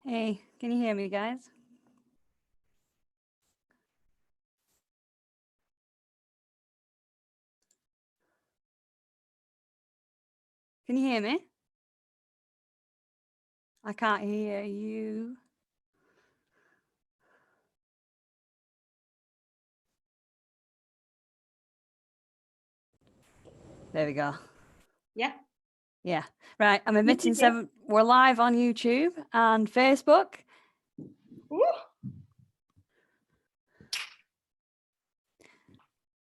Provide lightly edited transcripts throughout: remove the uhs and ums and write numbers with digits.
Hey, can you hear me, guys? Can you hear me? I can't hear you. There we go. Yeah. Yeah. Right. I'm admitting we're live on YouTube and Facebook. Woo.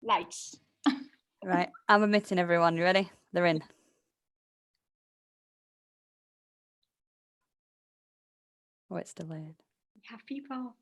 Lights. Right. I'm admitting everyone. You ready? They're in. Oh, it's delayed. We have people.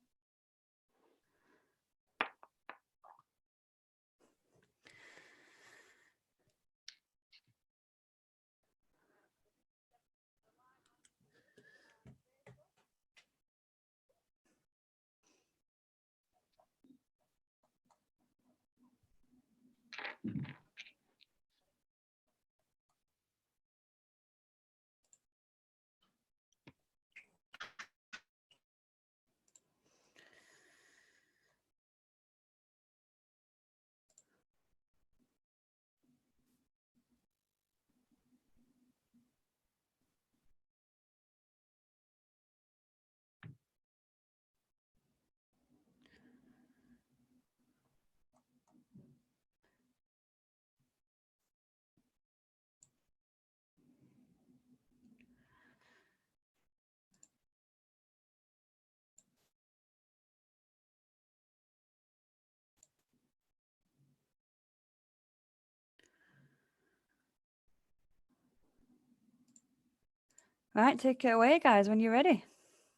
Right. Take it away, guys, when you're ready.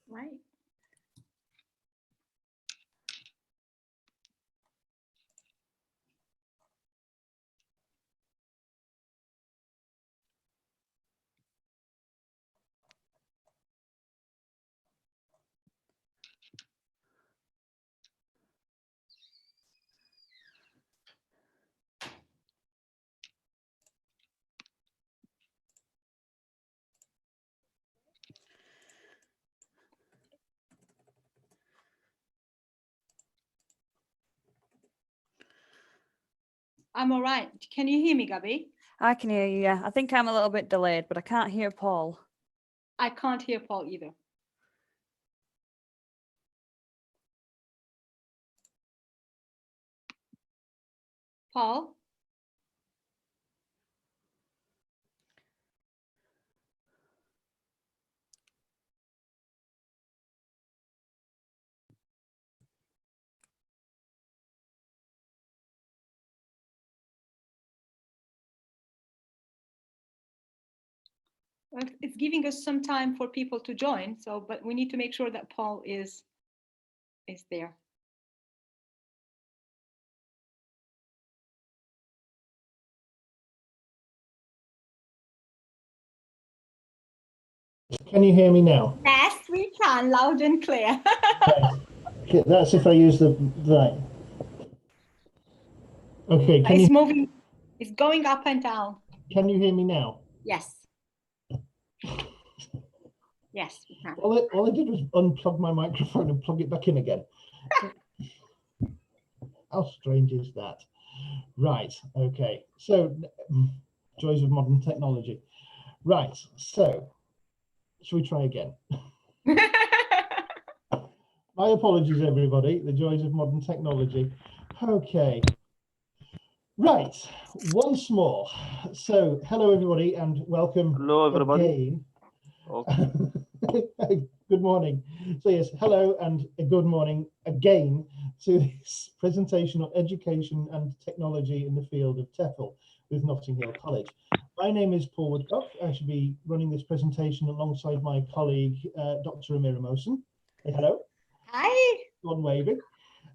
Right. I'm all right. Can you hear me, Gabby? I can hear you, yeah. I think I'm a little bit delayed, but I can't hear Paul. I can't hear Paul either. Paul? Well, it's giving us some time for people to join, so but we need to make sure that Paul is there. Can you hear me now? Yes, we can, loud and clear. Okay, that's if I use the right. Okay, can It's you moving, it's going up and down. can you hear me now? Yes. Yes, we can. All I did was unplug my microphone and plug it back in again. How strange is that? Right, okay. So, joys of modern technology. Right, so, shall we try again? My apologies, everybody. The joys of modern technology. Okay. Right, once more. So, hello, everybody, and welcome. Hello, everybody. Again. Okay. Good morning. So yes, hello and good morning again to this presentation on education and technology in the field of TEFL with Notting Hill College. My name is Paul Woodcock. I should be running this presentation alongside my colleague, Dr. Amira Mosen. Hey, hello. Hi. One waving.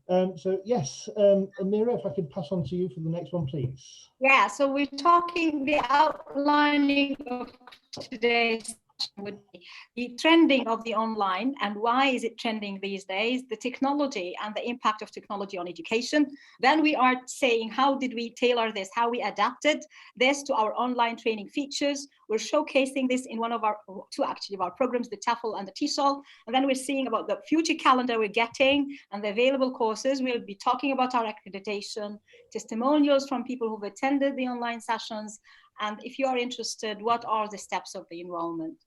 So yes, Amira, if I could pass on to you for the next one, please. Yeah, so we're talking the outlining of today's would be the trending of the online and why is it trending these days, the technology and the impact of technology on education. Then we are saying how did we tailor this, how we adapted this to our online training features. We're showcasing this in one of our two actually of our programs, the TEFL and the TESOL. And then we're seeing about the future calendar we're getting and the available courses. We'll be talking about our accreditation, testimonials from people who've attended the online sessions. And if you are interested, what are the steps of the enrollment?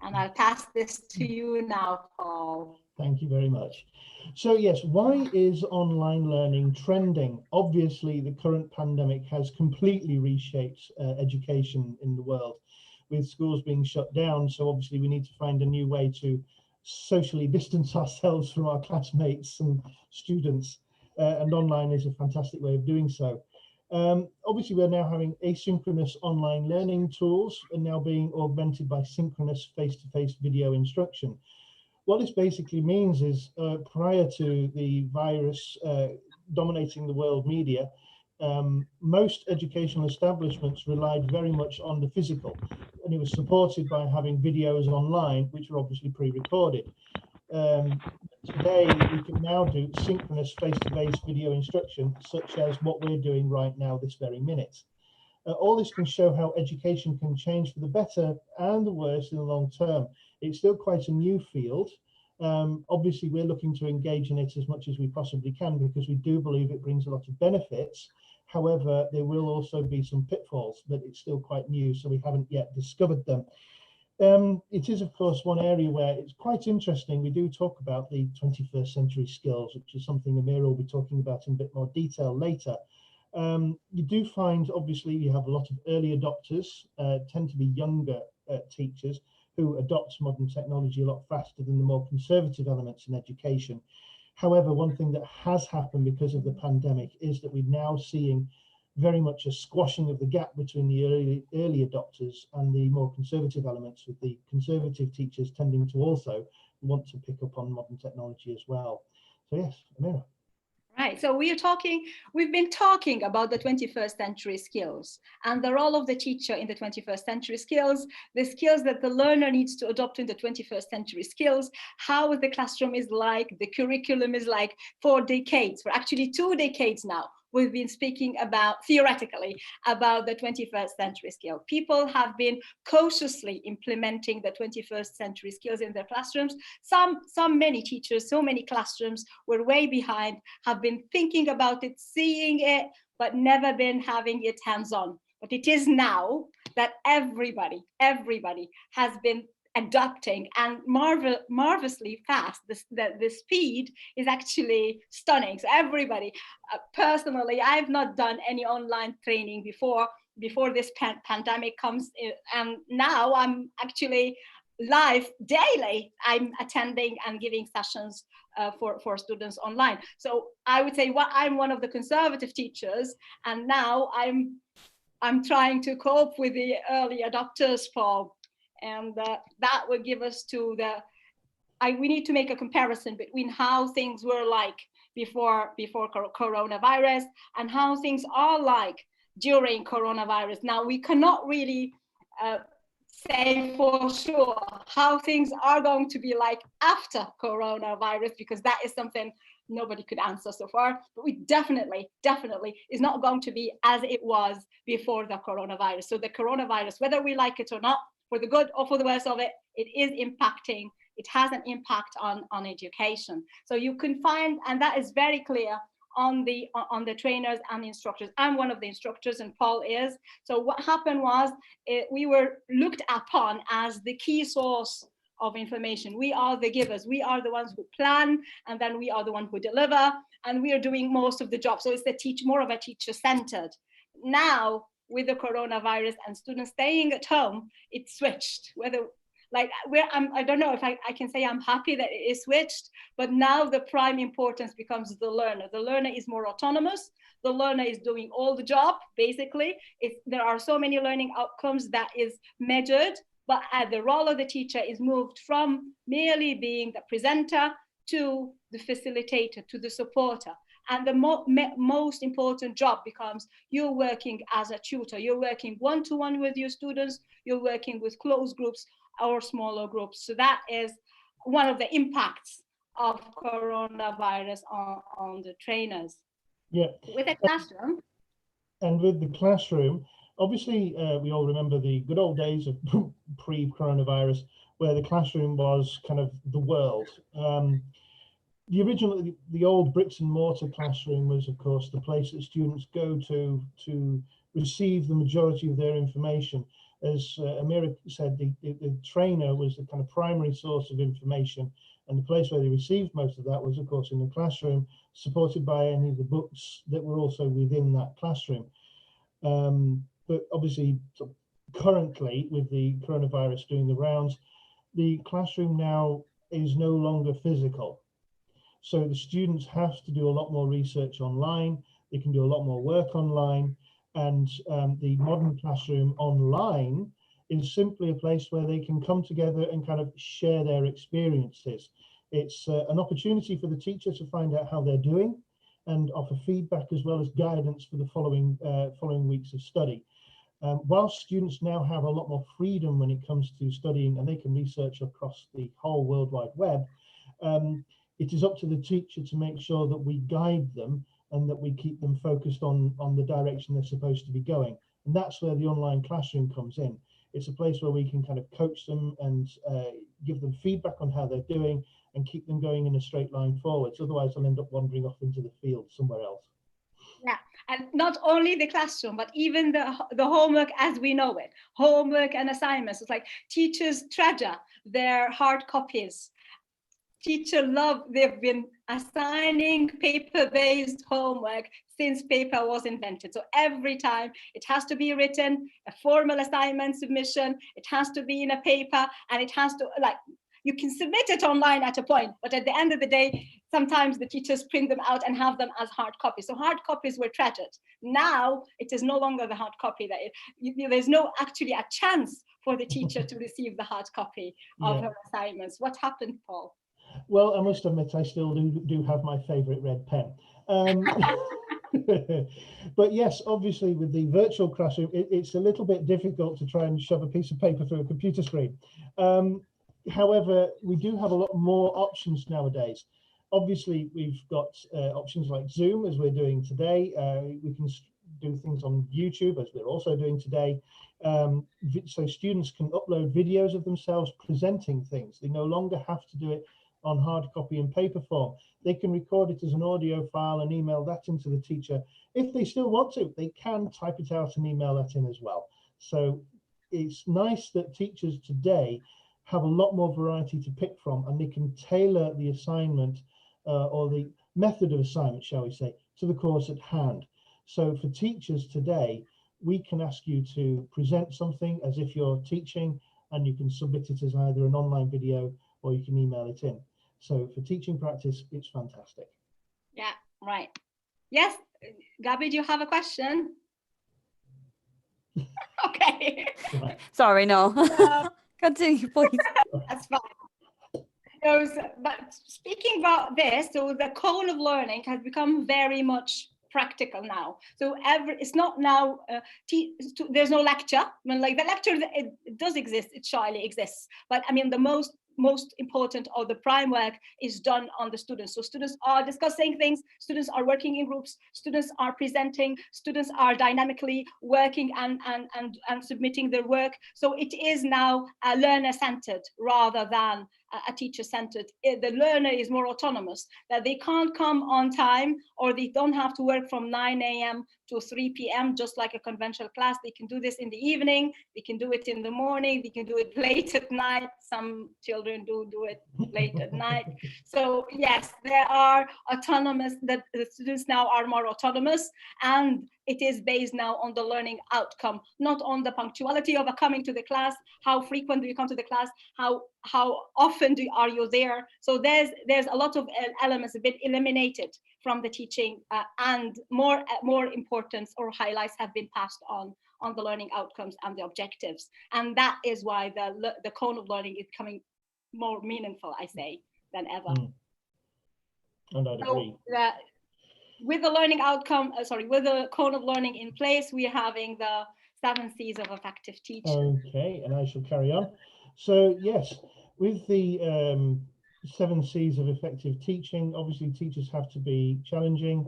And I'll pass this to you now, Paul. Thank you very much. So yes, why is online learning trending? Obviously, the current pandemic has completely reshaped education in the world, with schools being shut down. So obviously we need to find a new way to socially distance ourselves from our classmates and students. And online is a fantastic way of doing so. Obviously, we're now having asynchronous online learning tools and now being augmented by synchronous face-to-face video instruction. What this basically means is prior to the virus dominating the world media, most educational establishments relied very much on the physical, and it was supported by having videos online, which were obviously pre-recorded. Today, we can now do synchronous face-to-face video instruction, such as what we're doing right now this very minute. All this can show how education can change for the better and the worse in the long term. It's still quite a new field. Obviously, we're looking to engage in it as much as we possibly can because we do believe it brings a lot of benefits. However, there will also be some pitfalls, but it's still quite new, so we haven't yet discovered them. It is, of course, one area where it's quite interesting. We do talk about the 21st century skills, which is something Amira will be talking about in a bit more detail later. You do find, obviously, you have a lot of early adopters, tend to be younger teachers who adopt modern technology a lot faster than the more conservative elements in education. However, one thing that has happened because of the pandemic is that we're now seeing very much a squashing of the gap between the early adopters and the more conservative elements, with the conservative teachers tending to also want to pick up on modern technology as well. So yes, Amira. Right, so we've been talking about the 21st century skills and the role of the teacher in the 21st century skills, the skills that the learner needs to adopt in the 21st century skills, how the classroom is like, the curriculum is like for decades, for actually 2 decades now. We've been speaking about, theoretically, about the 21st century skill. People have been cautiously implementing the 21st century skills in their classrooms. Many teachers, so many classrooms were way behind, have been thinking about it, seeing it, but never been having it hands-on. But it is now that everybody has been adapting and marvelously fast. The speed is actually stunning. So everybody, personally, I've not done any online training before this pandemic comes in, and now I'm actually live daily. I'm attending and giving sessions for students online. So I would say I'm one of the conservative teachers, and now I'm trying to cope with the early adopters, Paul. And that would give us to we need to make a comparison between how things were like before coronavirus and how things are like during coronavirus. Now, we cannot really say for sure how things are going to be like after coronavirus, because that is something nobody could answer so far, but we definitely is not going to be as it was before the coronavirus. So the coronavirus, whether we like it or not, for the good or for the worse of it, it is impacting, it has an impact on education. So you can find, and that is very clear on the trainers and the instructors. I'm one of the instructors and Paul is. So what happened was we were looked upon as the key source of information. We are the givers. We are the ones who plan, and then we are the ones who deliver, and we are doing most of the job. So it's more of a teacher-centered. Now, with the coronavirus and students staying at home, it switched. I don't know if I can say I'm happy that it is switched, but now the prime importance becomes the learner. The learner is more autonomous. The learner is doing all the job, basically. There are so many learning outcomes that is measured, but the role of the teacher is moved from merely being the presenter to the facilitator, to the supporter. And the most important job becomes you're working as a tutor. You're working one-to-one with your students. You're working with closed groups or smaller groups. So that is one of the impacts of coronavirus on the trainers. Yeah. With a classroom. And with the classroom, obviously, we all remember the good old days of pre-coronavirus, where the classroom was kind of the world. The old bricks and mortar classroom was, of course, the place that students go to receive the majority of their information. As Amira said, the trainer was the kind of primary source of information, and the place where they received most of that was, of course, in the classroom, supported by any of the books that were also within that classroom. But obviously, currently, with the coronavirus doing the rounds, the classroom now is no longer physical. So the students have to do a lot more research online. They can do a lot more work online. And the modern classroom online is simply a place where they can come together and kind of share their experiences. It's an opportunity for the teacher to find out how they're doing and offer feedback as well as guidance for the following weeks of study. While students now have a lot more freedom when it comes to studying, and they can research across the whole World Wide Web, it is up to the teacher to make sure that we guide them and that we keep them focused on the direction they're supposed to be going. And that's where the online classroom comes in. It's a place where we can kind of coach them and give them feedback on how they're doing and keep them going in a straight line forwards. Otherwise, they'll end up wandering off into the field somewhere else. Yeah, and not only the classroom, but even the homework as we know it, homework and assignments. It's like teachers treasure their hard copies. Teachers love, they've been assigning paper-based homework since paper was invented. So every time it has to be written, a formal assignment submission, it has to be in a paper, and it has to, like, you can submit it online at a point, but at the end of the day, sometimes the teachers print them out and have them as hard copies. So hard copies were treasured. Now it is no longer the hard copy that there's no actually a chance for the teacher to receive the hard copy of her assignments. What happened, Paul? Well, I must admit, I still do have my favorite red pen. But yes, obviously with the virtual classroom, it's a little bit difficult to try and shove a piece of paper through a computer screen. However, we do have a lot more options nowadays. Obviously, we've got options like Zoom, as we're doing today. We can do things on YouTube, as we're also doing today. So students can upload videos of themselves presenting things. They no longer have to do it on hard copy and paper form. They can record it as an audio file and email that into the teacher. If they still want to, they can type it out and email that in as well. So it's nice that teachers today have a lot more variety to pick from, and they can tailor the assignment or the method of assignment, shall we say, to the course at hand. So for teachers today, we can ask you to present something as if you're teaching, and you can submit it as either an online video or you can email it in. So for teaching practice, it's fantastic. Yeah, right. Yes, Gabi, do you have a question? Okay. Right. Sorry, no. Continue, please. That's fine. But speaking about this, so the cone of learning has become very much practical now. So it's not now, there's no lecture. I mean, like the lecture, it does exist, it surely exists. But I mean, the most important or the prime work is done on the students. So students are discussing things, students are working in groups, students are presenting, students are dynamically working and submitting their work. So it is now learner-centered rather than a teacher-centered. The learner is more autonomous, that they can't come on time, or they don't have to work from 9 a.m. to 3 p.m. just like a conventional class. They can do this in the evening, they can do it in the morning, they can do it late at night. Some children do it late at night. So yes, there are autonomous, the students now are more autonomous, and it is based now on the learning outcome, not on the punctuality of coming to the class, how frequent do you come to the class, how often are you there. So there's a lot of elements a bit eliminated from the teaching, and more importance or highlights have been passed on the learning outcomes and the objectives. And that is why the cone of learning is becoming more meaningful, I say, than ever. And I'd agree. with the learning outcome, with the cone of learning in place, we are having the 7 C's of effective teaching. Okay, and I shall carry on. So yes, with the 7 C's of effective teaching, obviously teachers have to be challenging.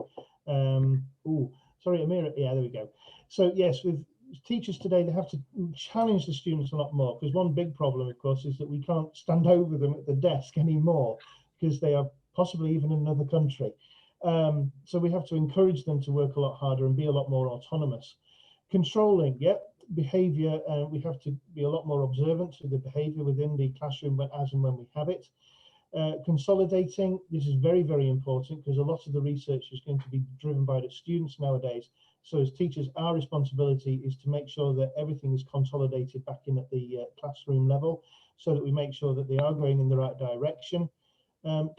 Sorry, Amira. Yeah, there we go. So yes, with teachers today, they have to challenge the students a lot more, because one big problem, of course, is that we can't stand over them at the desk anymore because they are possibly even in another country. So we have to encourage them to work a lot harder and be a lot more autonomous. Controlling, behavior, we have to be a lot more observant to the behavior within the classroom as and when we have it. Consolidating, this is very, very important, because a lot of the research is going to be driven by the students nowadays. So as teachers, our responsibility is to make sure that everything is consolidated back in at the classroom level, so that we make sure that they are going in the right direction.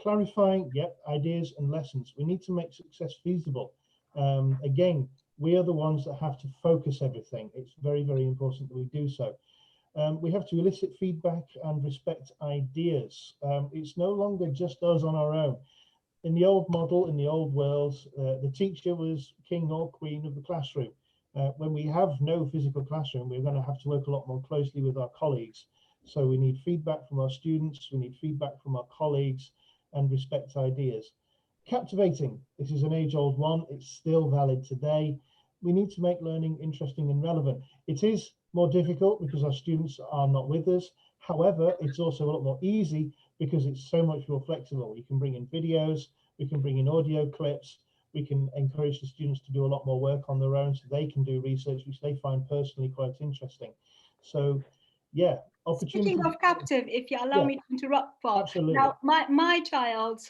Clarifying, ideas and lessons. We need to make success feasible. Again, we are the ones that have to focus everything. It's very, very important that we do so. We have to elicit feedback and respect ideas. It's no longer just us on our own. In the old model, in the old world, the teacher was king or queen of the classroom. When we have no physical classroom, we're going to have to work a lot more closely with our colleagues. So we need feedback from our students, we need feedback from our colleagues, and respect ideas. Captivating, this is an age-old one, it's still valid today. We need to make learning interesting and relevant. It is more difficult because our students are not with us. However, it's also a lot more easy because it's so much more flexible. We can bring in videos, we can bring in audio clips, we can encourage the students to do a lot more work on their own, so they can do research which they find personally quite interesting. So yeah, opportunity. Speaking of captive, if you allow me to interrupt, Paul. Absolutely. Now, my child's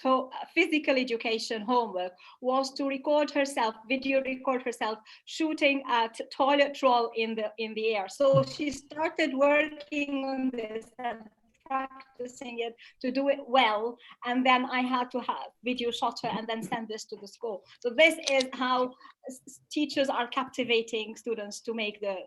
physical education homework was to record herself, video record herself shooting at toilet roll in the air. So she started working on this and practicing it to do it well, and then I had to have video shot her and then send this to the school. So this is how teachers are captivating students to make the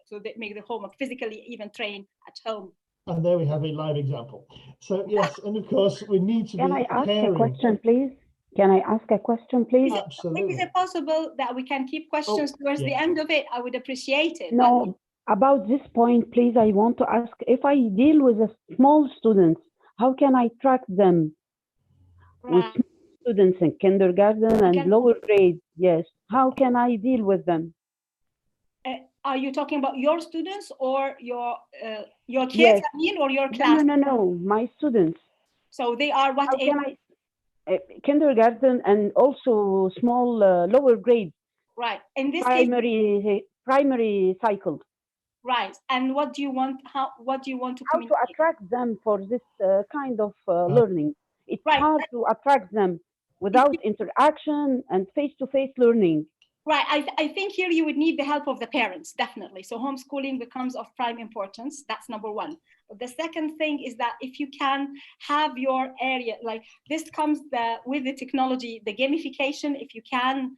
homework, physically even train at home. And there we have a live example. So yes, and of course we need to Can be I ask caring. a question, please? Can I ask a question, please? Absolutely. Is it possible that we can keep questions towards the end of it? I would appreciate it. No, about this point, please, I want to ask, if I deal with a small students, how can I track them? With students in kindergarten and lower grade, yes. How can I deal with them? Are you talking about your students or your kids, yes. I mean, or your class? No, my students. So they are what age? Kindergarten and also small lower grade. Right. In this primary cycle. Right. And what do you want? What do you want to communicate? How to attract them for this kind of learning? It's hard to attract them without interaction and face-to-face learning. Right. I think here you would need the help of the parents, definitely. So homeschooling becomes of prime importance. That's number one. But the second thing is that if you can have your area, like this comes with the technology, the gamification, if you can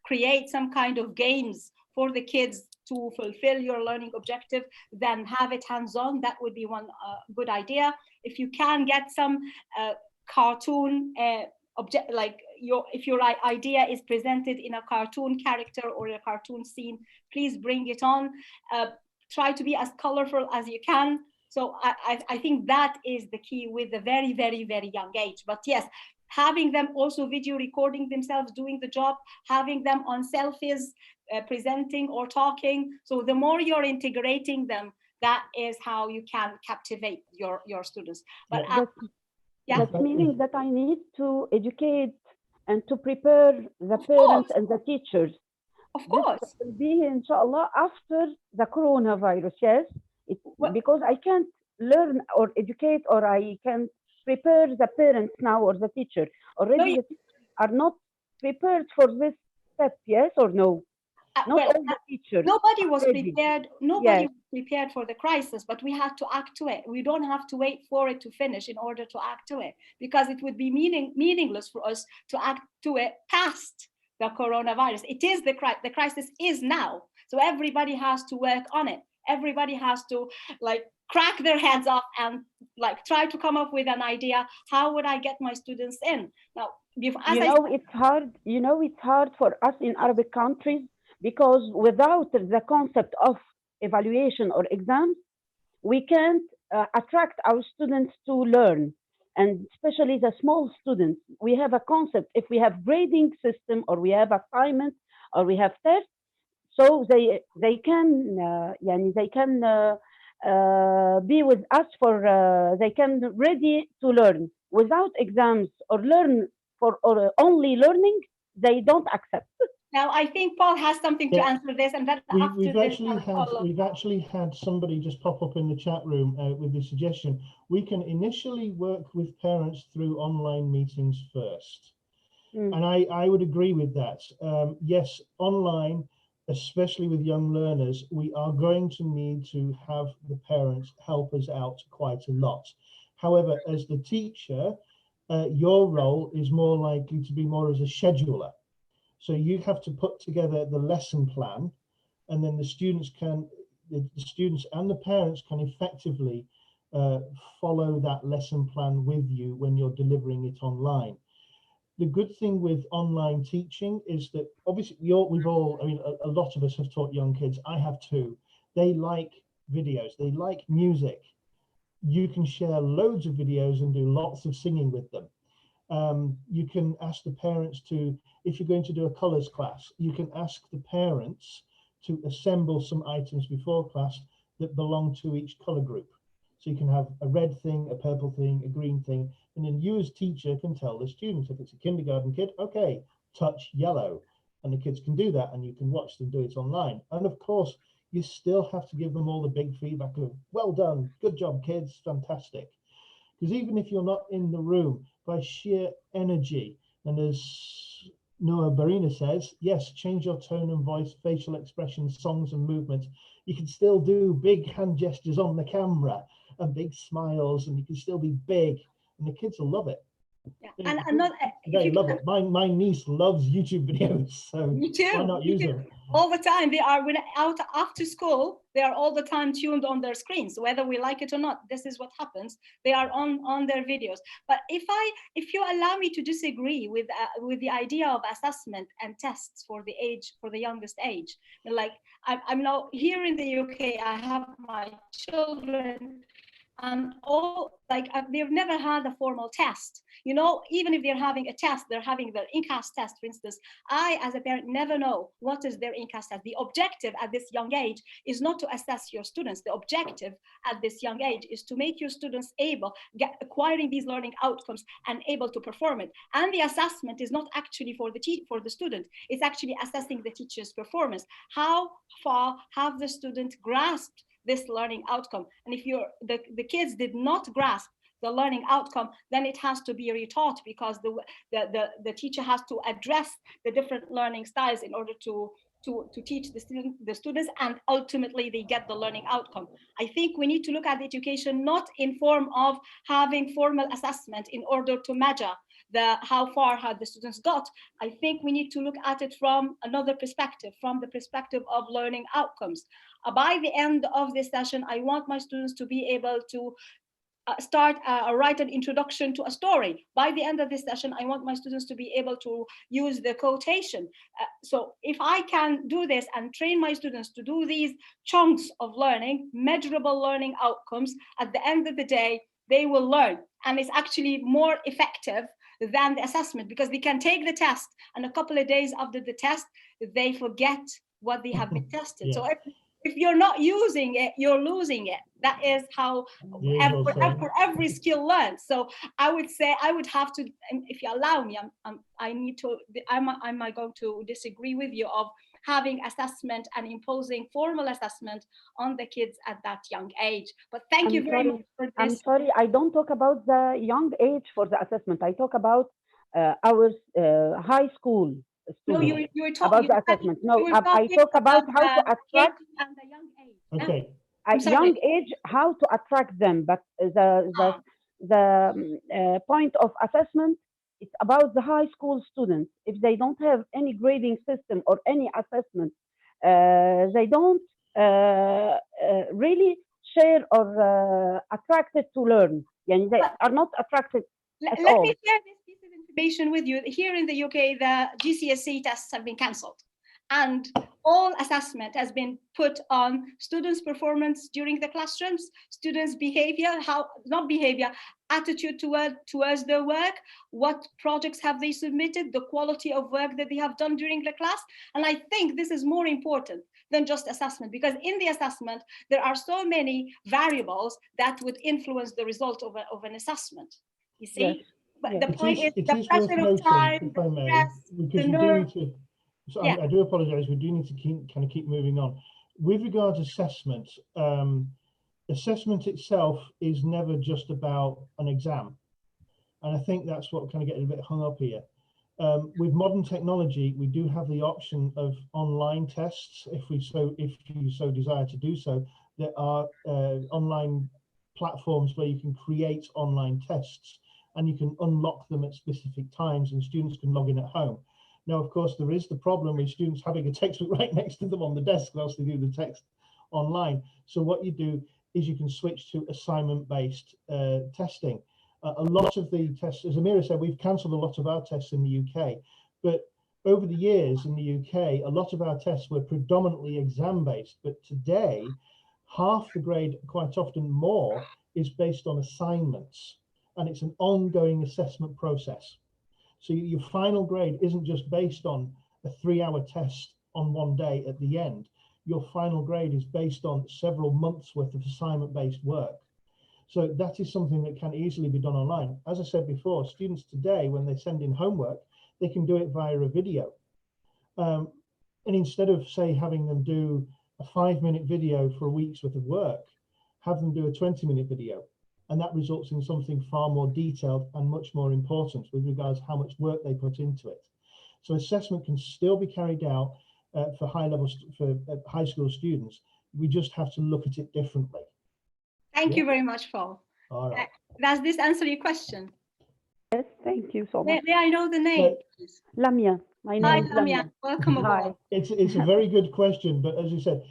create some kind of games for the kids to fulfill your learning objective, then have it hands-on. That would be one good idea. If you can get some cartoon if your idea is presented in a cartoon character or a cartoon scene, please bring it on. Try to be as colorful as you can. So I think that is the key with the very, very, very young age. But yes, having them also video recording themselves doing the job, having them on selfies, presenting or talking. So the more you're integrating them, that is how you can captivate your students. But that's meaning that I need to educate and to prepare the parents and the teachers. Of course. This will be, inshallah, after the coronavirus, yes? Because I can't learn or educate, or I can prepare the parents now or the teacher. Already the teachers are not prepared for this step, yes or no? Not all the teachers. Nobody was prepared. Nobody was prepared for the crisis, but we had to act to it. We don't have to wait for it to finish in order to act to it, because it would be meaningless for us to act to it past the coronavirus. It is the crisis is now. So everybody has to work on it. Everybody has to crack their heads off and like try to come up with an idea, how would I get my students in? Now, it's hard. It's hard for us in Arabic countries because without the concept of evaluation or exams, we can't attract our students to learn, and especially the small students. We have a concept. If we have grading system or we have assignments or we have tests, so they can be with us for they can ready to learn without exams or learn for or only learning. They don't accept. Now, I think Paul has something to answer this, and then We've actually had somebody just pop up in the chat room with the suggestion. We can initially work with parents through online meetings first. And I would agree with that. Yes, online, especially with young learners, we are going to need to have the parents help us out quite a lot. However, as the teacher, your role is more likely to be more as a scheduler. So you have to put together the lesson plan, and then the students and the parents can effectively follow that lesson plan with you when you're delivering it online. The good thing with online teaching is that obviously a lot of us have taught young kids. I have too. They like videos, they like music. You can share loads of videos and do lots of singing with them. You can ask the parents to, if you're going to do a colours class, you can ask the parents to assemble some items before class that belong to each colour group. So you can have a red thing, a purple thing, a green thing, and then you as teacher can tell the students, if it's a kindergarten kid, okay, touch yellow, and the kids can do that, and you can watch them do it online. And of course, you still have to give them all the big feedback of, well done, good job, kids, fantastic. Because even if you're not in the room, by sheer energy, and as Noah Barina says, yes, change your tone and voice, facial expressions, songs and movements. You can still do big hand gestures on the camera and big smiles, and you can still be big, and the kids will love it. Yeah. And they love it. My niece loves YouTube videos, so me too. Why not use them? All the time. They are out after school. They are all the time tuned on their screens, whether we like it or not. This is what happens. They are on their videos. But if you allow me to disagree with the idea of assessment and tests for the youngest age, like I'm now here in the UK. I have my children. And they've never had a formal test. Even if they're having a test, they're having their INCAS test, for instance. I, as a parent, never know what is their INCAS test. The objective at this young age is not to assess your students. The objective at this young age is to make your students acquiring these learning outcomes and able to perform it. And the assessment is not actually for the student. It's actually assessing the teacher's performance. How far have the student grasped this learning outcome? And if the kids did not grasp the learning outcome, then it has to be retaught, because the teacher has to address the different learning styles in order to teach the students, and ultimately they get the learning outcome. I think we need to look at education not in form of having formal assessment in order to measure how far have the students got. I think we need to look at it from another perspective, from the perspective of learning outcomes. By the end of this session, I want my students to be able to write an introduction to a story. By the end of this session, I want my students to be able to use the quotation. So if I can do this and train my students to do these chunks of learning, measurable learning outcomes, at the end of the day, they will learn. And it's actually more effective than the assessment, because they can take the test and a couple of days after the test, they forget what they have been tested. Yeah. So if you're not using it, you're losing it. That is how for every skill learned. So I would say I would have to, if you allow me, I'm going to disagree with you of having assessment and imposing formal assessment on the kids at that young age. But thank you very much for this. I'm sorry, I don't talk about the young age for the assessment. I talk about our high school students. No, you were talking about the assessment. No, I talk about how to attract and the young age. Okay. At young age, how to attract them. But the point of assessment, it's about the high school students. If they don't have any grading system or any assessment, they don't really share or attracted to learn. Yani they are not attracted at Let all. me share this piece of information with you. Here in the UK, the GCSE tests have been cancelled, and all assessment has been put on students' performance during the classrooms, students' behavior, attitude towards their work, what projects have they submitted, the quality of work that they have done during the class. And I think this is more important than just assessment, because in the assessment, there are so many variables that would influence the result of an assessment. You see? Yes. But Yes. the point is It the is worth pressure of noting, time, if the I may, stress, because the we do nerve. need to. So Yeah. I do apologise. We do need to keep moving on. With regards to assessment, assessment itself is never just about an exam, and I think that's what kind of getting a bit hung up here. With modern technology, we do have the option of online tests if you so desire to do so. There are online platforms where you can create online tests, and you can unlock them at specific times, and students can log in at home. Now, of course, there is the problem with students having a textbook right next to them on the desk whilst they do the text online. So what you do is you can switch to assignment-based testing. A lot of the tests, as Amira said, we've cancelled a lot of our tests in the UK, but over the years in the UK, a lot of our tests were predominantly exam-based, but today, half the grade, quite often more, is based on assignments, and it's an ongoing assessment process. So your final grade isn't just based on a 3-hour test on one day at the end. Your final grade is based on several months worth of assignment-based work. So that is something that can easily be done online. As I said before, students today, when they send in homework, they can do it via a video. And instead of, say, having them do a 5-minute video for a week's worth of work, have them do a 20-minute video. And that results in something far more detailed and much more important with regards to how much work they put into it. So assessment can still be carried out for high school students. We just have to look at it differently. Thank you very much, Paul. All right. Does this answer your question? Yes, thank you so much. May I know the name, please? Lamia. My Hi, name is Lamia. Lamia. Welcome Hi. aboard. It's a very good question, but as you said,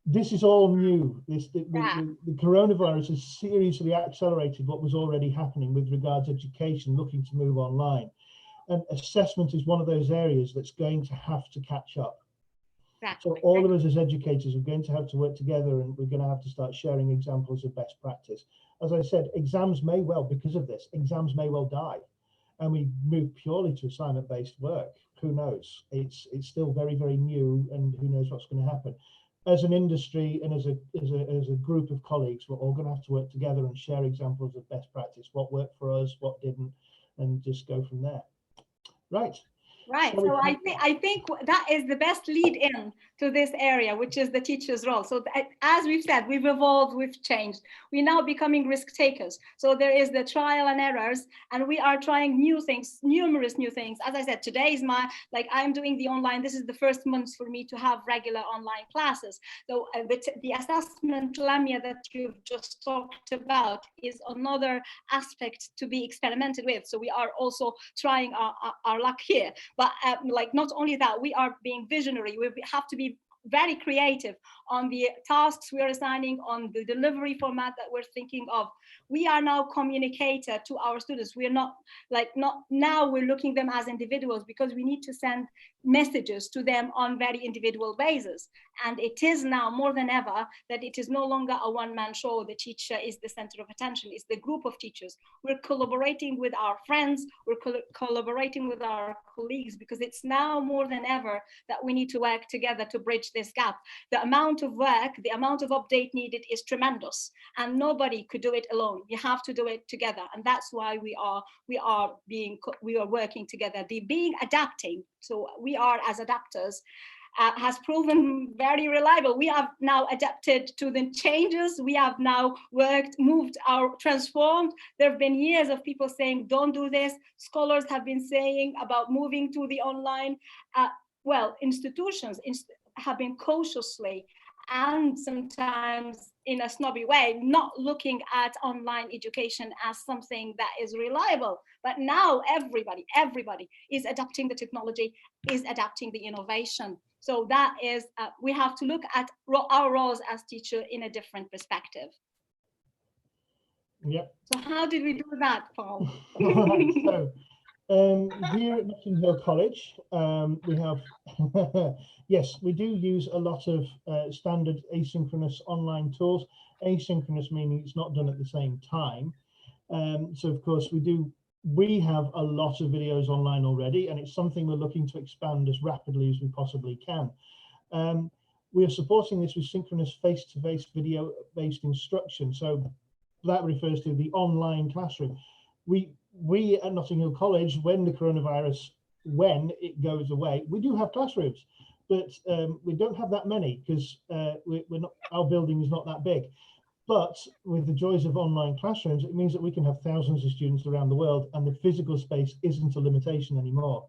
this is all new. The coronavirus has seriously accelerated what was already happening with regards to education looking to move online. And assessment is one of those areas that's going to have to catch up. Exactly. So all of us as educators are going to have to work together, and we're going to have to start sharing examples of best practice. As I said, exams may well, because of this, exams may well die, and we move purely to assignment-based work. Who knows? It's still very, very new, and who knows what's going to happen. As an industry and as a group of colleagues, we're all going to have to work together and share examples of best practice, what worked for us, what didn't, and just go from there. Right. Right. So I think that is the best lead in to this area, which is the teacher's role. So as we've said, we've evolved, we've changed. We're now becoming risk takers. So there is the trial and errors, and we are trying new things, numerous new things. As I said, today is I'm doing the online. This is the first month for me to have regular online classes. So the assessment, Lamia, that you've just talked about is another aspect to be experimented with. So we are also trying our luck here. But not only that, we are being visionary. We have to be very creative on the tasks we are assigning, on the delivery format that we're thinking of. We are now communicator to our students. We are not now we're looking them as individuals, because we need to send messages to them on very individual basis. And it is now more than ever that it is no longer a one-man show. The teacher is the center of attention. It's the group of teachers. We're collaborating with our friends. We're collaborating with our colleagues, because it's now more than ever that we need to work together to bridge this gap. The amount of work, the amount of update needed is tremendous, and nobody could do it alone. You have to do it together, and that's why we are working together. Adapting. So we are, as adapters, has proven very reliable. We have now adapted to the changes. We have now transformed. There have been years of people saying, don't do this. Scholars have been saying about moving to the online. Institutions have been cautiously and sometimes in a snobby way, not looking at online education as something that is reliable. But now everybody is adapting the technology, is adapting the innovation. So that is, we have to look at our roles as teacher in a different perspective. Yep. So how did we do that, Paul? Right, so here at Notting Hill College, we have, yes, we do use a lot of standard asynchronous online tools. Asynchronous meaning it's not done at the same time. So of course we have a lot of videos online already, and it's something we're looking to expand as rapidly as we possibly can. We are supporting this with synchronous face-to-face video-based instruction. So that refers to the online classroom. We at Notting Hill College, when it goes away, we do have classrooms, but we don't have that many because our building is not that big. But with the joys of online classrooms, it means that we can have thousands of students around the world, and the physical space isn't a limitation anymore.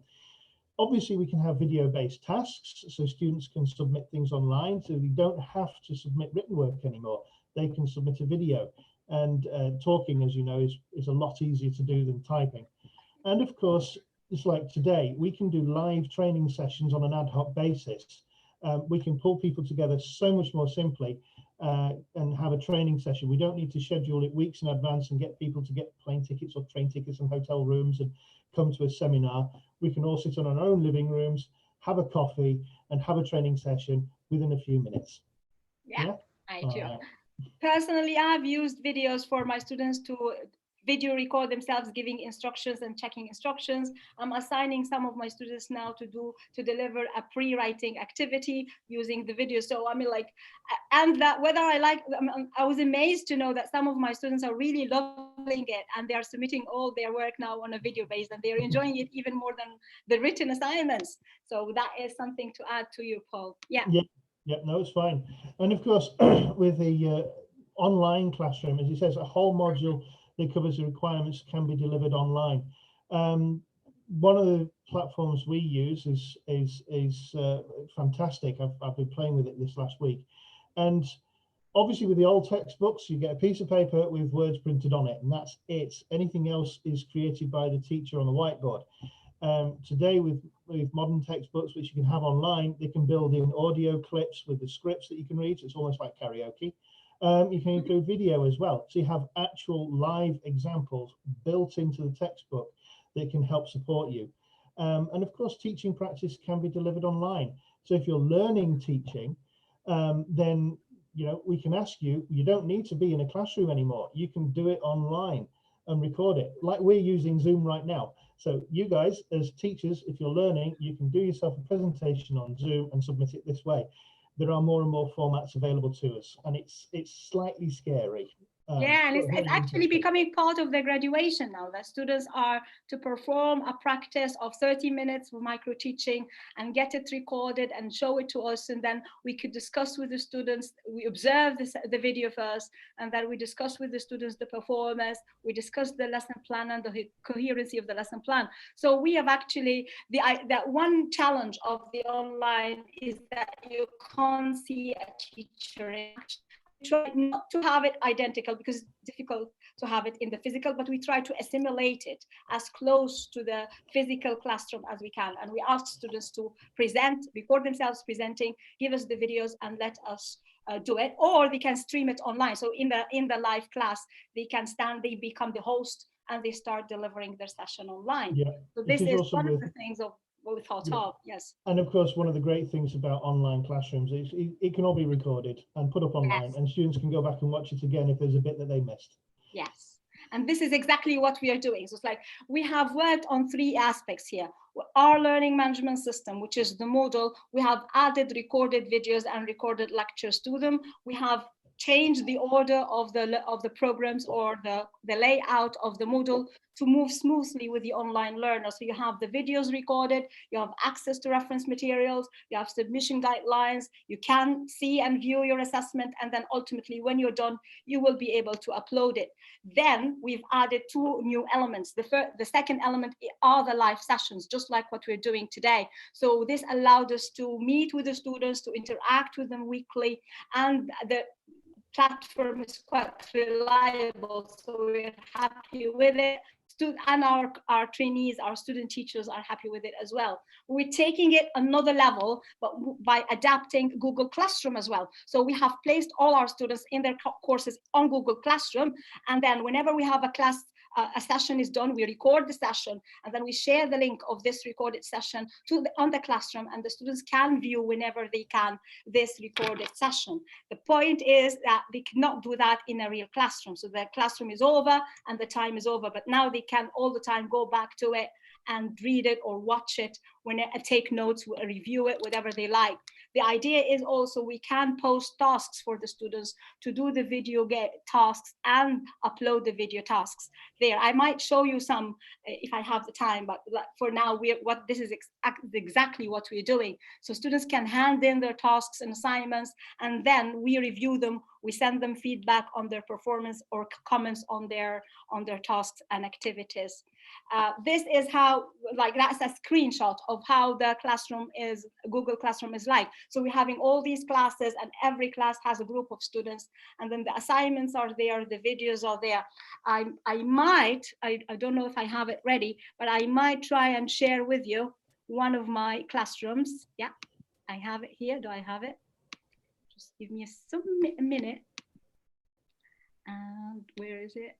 Obviously, we can have video-based tasks, so students can submit things online, so we don't have to submit written work anymore. They can submit a video, and talking, as you know, is a lot easier to do than typing. And of course, just like today, we can do live training sessions on an ad hoc basis. We can pull people together so much more simply and have a training session. We don't need to schedule it weeks in advance and get people to get plane tickets or train tickets and hotel rooms and come to a seminar. We can all sit in our own living rooms, have a coffee, and have a training session within a few minutes. Yeah. I do. Personally, I've used videos for my students to video record themselves giving instructions and checking instructions. I'm assigning some of my students now to deliver a pre-writing activity using the video. So I mean, like, and that whether I was amazed to know that some of my students are really loving it, and they are submitting all their work now on a video base, and they're enjoying it even more than the written assignments. So that is something to add to you, Paul. Yeah. Yeah, no, it's fine. And of course, with the online classroom, as it says, a whole module that covers the requirements can be delivered online. One of the platforms we use is fantastic. I've been playing with it this last week, and obviously with the old textbooks, you get a piece of paper with words printed on it, and that's it. Anything else is created by the teacher on the whiteboard. Today with modern textbooks, which you can have online, they can build in audio clips with the scripts that you can read. So it's almost like karaoke. You can include video as well. So you have actual live examples built into the textbook that can help support you. And of course, teaching practice can be delivered online. So if you're learning teaching, then we can ask you, you don't need to be in a classroom anymore. You can do it online and record it, like we're using Zoom right now. So you guys, as teachers, if you're learning, you can do yourself a presentation on Zoom and submit it this way. There are more and more formats available to us, and it's slightly scary. Yeah, and it's actually becoming part of the graduation now, that students are to perform a practice of 30 minutes of micro teaching and get it recorded and show it to us, and then we could discuss with the students. We observe the video first, and then we discuss with the students the performance, we discuss the lesson plan and the coherency of the lesson plan. So we have actually, that one challenge of the online is that you can't see a teacher in action. Try not to have it identical because it's difficult to have it in the physical, but we try to assimilate it as close to the physical classroom as we can. And we ask students to record themselves presenting, give us the videos, and let us do it, or they can stream it online. So in the live class, they become the host, and they start delivering their session online. Yeah. So this is one of the things of what we thought of. Yes. And of course, one of the great things about online classrooms is it can all be recorded and put up online, yes. and students can go back and watch it again if there's a bit that they missed. Yes. And this is exactly what we are doing. So it's like we have worked on 3 aspects here. Our learning management system, which is the Moodle, we have added recorded videos and recorded lectures to them. We have changed the order of the programs or the layout of the Moodle to move smoothly with the online learner. So you have the videos recorded, you have access to reference materials, you have submission guidelines, you can see and view your assessment, and then ultimately when you're done, you will be able to upload it. Then we've added 2 new elements. The second element are the live sessions, just like what we're doing today. So this allowed us to meet with the students, to interact with them weekly, and the platform is quite reliable, so we're happy with it. and our trainees, our student teachers are happy with it as well. We're taking it another level, but by adapting Google Classroom as well. So we have placed all our students in their courses on Google Classroom, and then whenever we have a class, a session is done, we record the session, and then we share the link of this recorded session on the classroom, and the students can view whenever they can this recorded session. The point is that they cannot do that in a real classroom. So the classroom is over and the time is over, but now they can all the time go back to it and read it or watch it, take notes, review it, whatever they like. The idea is also we can post tasks for the students to do the video tasks and upload the video tasks there. I might show you some if I have the time, but for now, this is exactly what we're doing. So students can hand in their tasks and assignments, and then we review them. We send them feedback on their performance or comments on their tasks and activities. This is how, that's a screenshot of how the classroom is, Google Classroom is like. So we're having all these classes, and every class has a group of students, and then the assignments are there, the videos are there. I don't know if I have it ready, but I might try and share with you one of my classrooms. Yeah, I have it here. Do I have it? Just give me a minute. And where is it?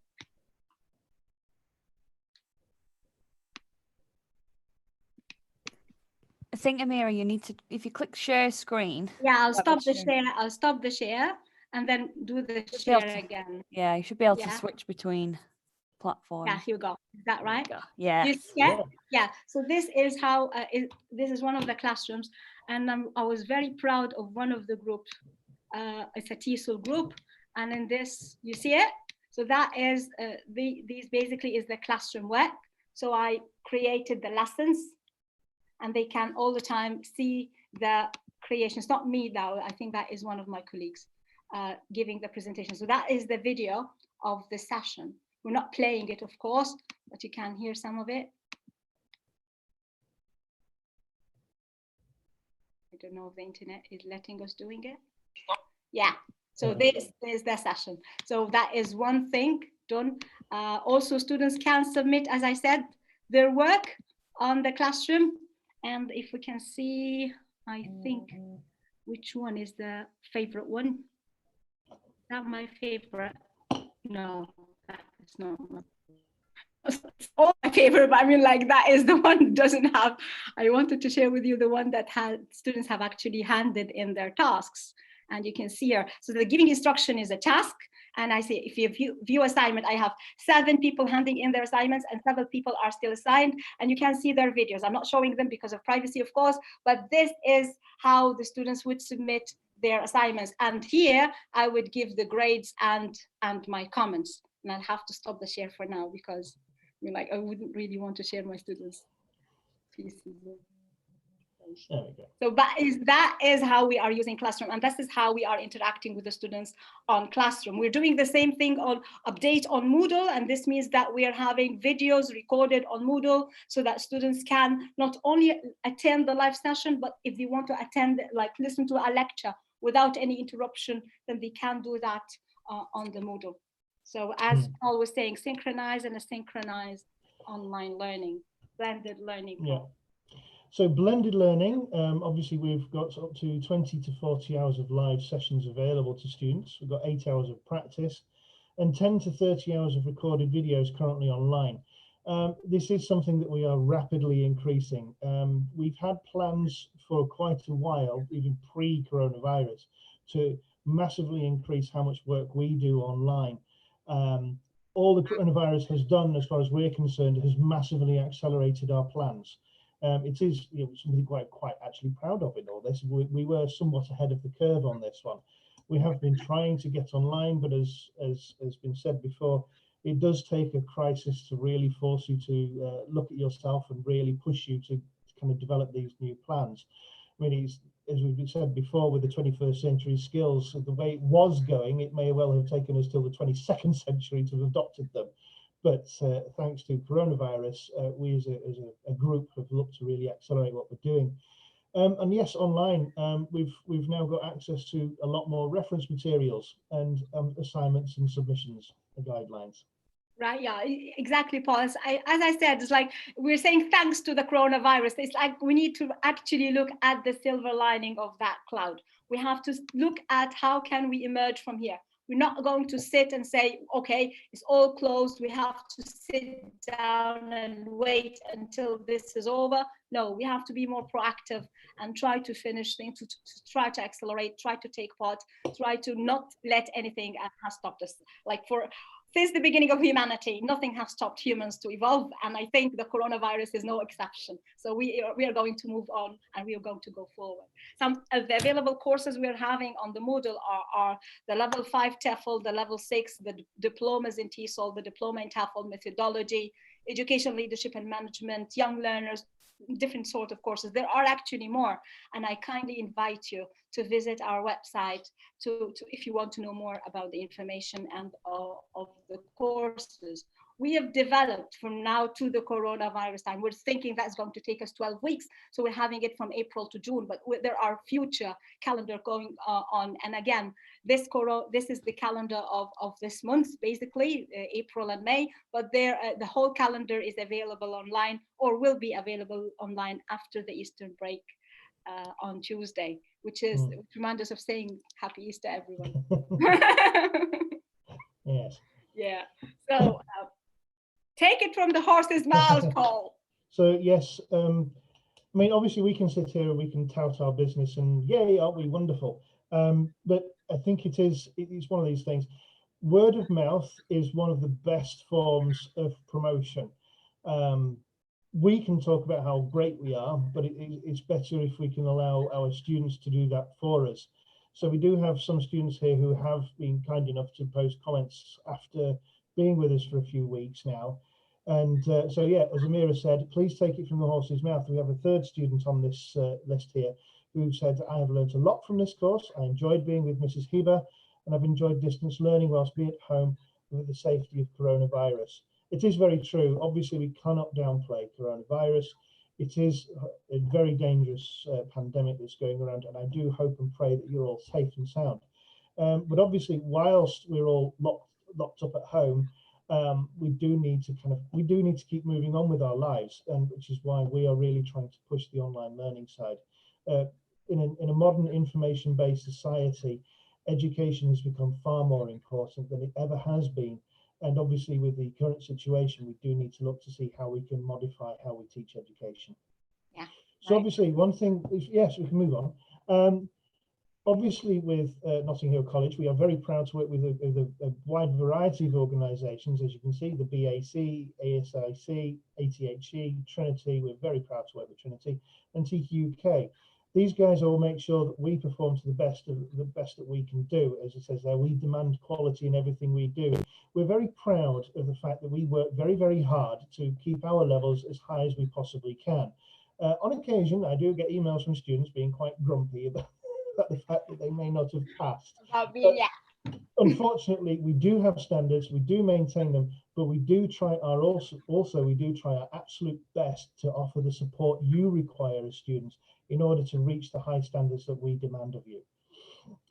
I think, Amira, you need to, if you click share screen. Yeah, I'll stop the share. I'll stop the share and then do the share again. Yeah, you should be able to switch between platforms. Yeah, here we go. Is that right? Yeah. Yeah. So this is how this is one of the classrooms, and I was very proud of one of the groups. It's a TESOL group, and in this, you see it. So that is these basically is the classroom work. So I created the lessons, and they can all the time see the creations. Not me though. I think that is one of my colleagues giving the presentation. So that is the video of the session. We're not playing it, of course, but you can hear some of it. I don't know if the internet is letting us doing it. Yeah, so this is the session. So that is one thing done. Also, students can submit, as I said, their work on the classroom. And if we can see, I think, which one is the favorite one? Is that my favorite? No, that's not my it's all my favorite, but I mean, like, that is the one that doesn't have. I wanted to share with you the one that students have actually handed in their tasks, and you can see here. So the giving instruction is a task, and I say if you view assignment, I have 7 people handing in their assignments, and 7 people are still assigned, and you can see their videos. I'm not showing them because of privacy, of course, but this is how the students would submit their assignments. And here I would give the grades and my comments, and I'll have to stop the share for now because I mean, like, I wouldn't really want to share my students' pieces. There we go. So that is how we are using Classroom, and this is how we are interacting with the students on Classroom. We're doing the same thing on update on Moodle, and this means that we are having videos recorded on Moodle so that students can not only attend the live session, but if they want to attend, like listen to a lecture without any interruption, then they can do that on the Moodle. So as Paul was saying, synchronized and asynchronized online learning, blended learning. Yeah. So blended learning, obviously we've got up to 20 to 40 hours of live sessions available to students. We've got 8 hours of practice and 10 to 30 hours of recorded videos currently online. This is something that we are rapidly increasing. We've had plans for quite a while, even pre-coronavirus, to massively increase how much work we do online. All the coronavirus has done, as far as we're concerned, has massively accelerated our plans. It is something quite actually proud of in all this. We were somewhat ahead of the curve on this one. We have been trying to get online, but as has been said before, it does take a crisis to really force you to look at yourself and really push you to kind of develop these new plans. I mean, it's, as we've said before, with the 21st century skills, the way it was going, it may well have taken us till the 22nd century to have adopted them. But thanks to coronavirus, we as a group have looked to really accelerate what we're doing. And yes, online, we've now got access to a lot more reference materials and assignments and submissions and guidelines. Right, yeah, exactly, Paul. As I said, it's like we're saying thanks to the coronavirus. It's like we need to actually look at the silver lining of that cloud. We have to look at how can we emerge from here. We're not going to sit and say, okay, it's all closed. We have to sit down and wait until this is over. No, we have to be more proactive and try to finish things, to try to accelerate, try to take part, try to not let anything has stopped us. Like since the beginning of humanity, nothing has stopped humans to evolve. And I think the coronavirus is no exception. So we are going to move on and we are going to go forward. Some of the available courses we're having on the Moodle are the level 5 TEFL, the level 6, the diplomas in TESOL, the diploma in TEFL methodology, education, leadership and management, young learners, different sort of courses. There are actually more, and I kindly invite you to visit our website to if you want to know more about the information and of the courses. We have developed from now to the coronavirus time. We're thinking that's going to take us 12 weeks. So we're having it from April to June, but there are future calendar going on. And again, this is the calendar of this month, basically April and May, but the whole calendar is available online or will be available online after the Easter break on Tuesday, which reminds us of saying Happy Easter, everyone. Yes. Yeah. So take it from the horse's mouth, Paul. So yes, I mean, obviously we can sit here and we can tout our business and yay, aren't we wonderful? But I think it's one of these things. Word of mouth is one of the best forms of promotion. We can talk about how great we are, but it's better if we can allow our students to do that for us. So we do have some students here who have been kind enough to post comments after being with us for a few weeks now. And so, yeah, as Amira said, please take it from the horse's mouth. We have a third student on this list here who said, I have learned a lot from this course. I enjoyed being with Mrs. Hiba, and I've enjoyed distance learning whilst being at home with the safety of coronavirus. It is very true. Obviously, we cannot downplay coronavirus. It is a very dangerous pandemic that's going around, and I do hope and pray that you're all safe and sound. But obviously, whilst we're all locked up at home, we do need to keep moving on with our lives, and which is why we are really trying to push the online learning side. In a modern information-based society, education has become far more important than it ever has been. And obviously, with the current situation, we do need to look to see how we can modify how we teach education. Yeah. So obviously, one thing is, yes, we can move on. Obviously, with Notting Hill College, we are very proud to work with a wide variety of organisations. As you can see, the BAC, ASIC, ATHE, Trinity. We're very proud to work with Trinity and TQUK. These guys all make sure that we perform to the best that we can do. As it says there, we demand quality in everything we do. We're very proud of the fact that we work very, very hard to keep our levels as high as we possibly can. On occasion, I do get emails from students being quite grumpy about the fact that they may not have passed. Unfortunately, we do have standards, we do maintain them, but we do try our absolute best to offer the support you require as students in order to reach the high standards that we demand of you.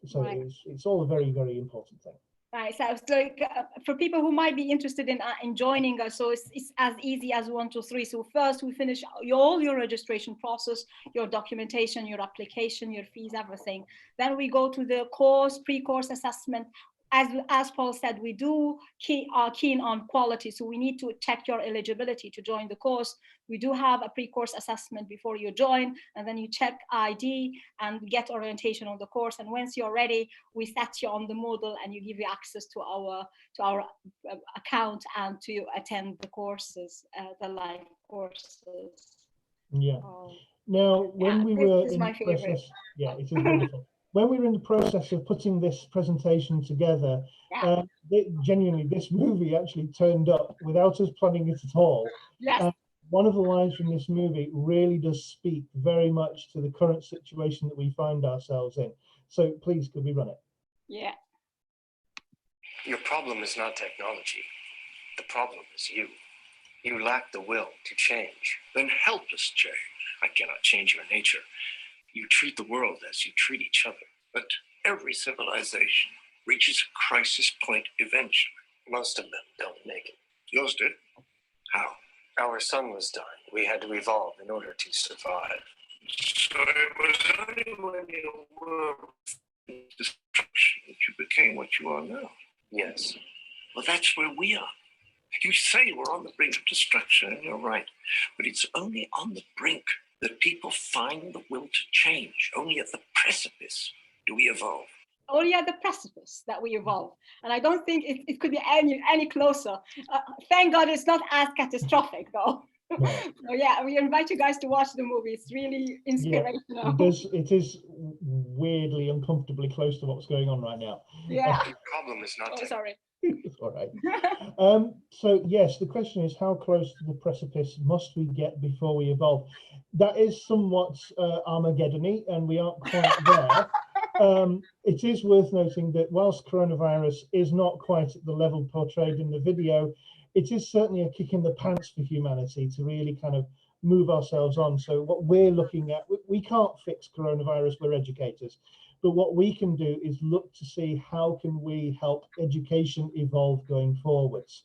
So it's all a very, very important thing. Right, so it's like for people who might be interested in joining us, so it's as easy as 1, 2, 3. So first we finish all your registration process, your documentation, your application, your fees, everything. Then we go to the pre-course assessment. As Paul said, we are keen on quality, so we need to check your eligibility to join the course. We do have a pre-course assessment before you join, and then you check ID and get orientation on the course. And once you're ready, we set you on the Moodle and you give you access to our account and to attend the courses, the live courses. Yeah. Now, when we were in the process, yeah, it is wonderful. When we were in the process of putting this presentation together, genuinely, this movie actually turned up without us planning it at all. Yes. One of the lines from this movie really does speak very much to the current situation that we find ourselves in. So please, could we run it? Yeah. Your problem is not technology. The problem is you. You lack the will to change. Then help us change. I cannot change your nature. You treat the world as you treat each other. But every civilization reaches a crisis point eventually. Most of them don't make it. Yours did. How? Our sun was dying. We had to evolve in order to survive. So it was only when you were destruction that you became what you are now. Yes. Well, that's where we are. You say we're on the brink of destruction, and you're right. But it's only on the brink that people find the will to change. Only at the precipice do we evolve. Only at the precipice that we evolve. And I don't think it could be any closer. Thank God it's not as catastrophic, though. No. So yeah, we invite you guys to watch the movie. It's really inspirational. It is weirdly uncomfortably close to what's going on right now. Yeah. The problem is not Oh, sorry. It's all right. So yes, the question is, how close to the precipice must we get before we evolve? That is somewhat Armageddon-y, and we aren't quite there. It is worth noting that whilst coronavirus is not quite at the level portrayed in the video, it is certainly a kick in the pants for humanity to really kind of move ourselves on. So what we're looking at, we can't fix coronavirus, we're educators, but what we can do is look to see how can we help education evolve going forwards.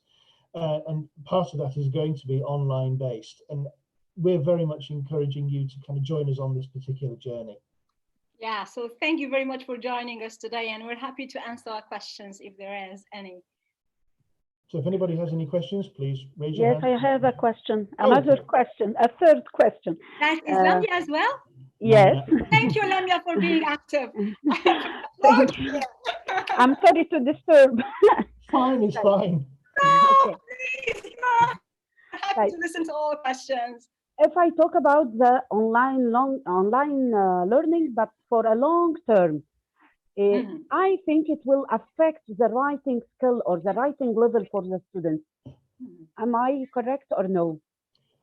And part of that is going to be online based. And we're very much encouraging you to kind of join us on this particular journey. Yeah, so thank you very much for joining us today, and we're happy to answer our questions if there is any. So if anybody has any questions, please raise your hand. Yes, I have a question, Oh, another okay. question, a third question. That is Lamia as well. Yes. Thank you, Lamia, for being active. Thank you. I'm sorry to disturb. Fine, it's fine. No, please, no. Happy Right. to listen to all questions. If I talk about the online learning, but for a long term, I think it will affect the writing skill or the writing level for the students. Am I correct or no?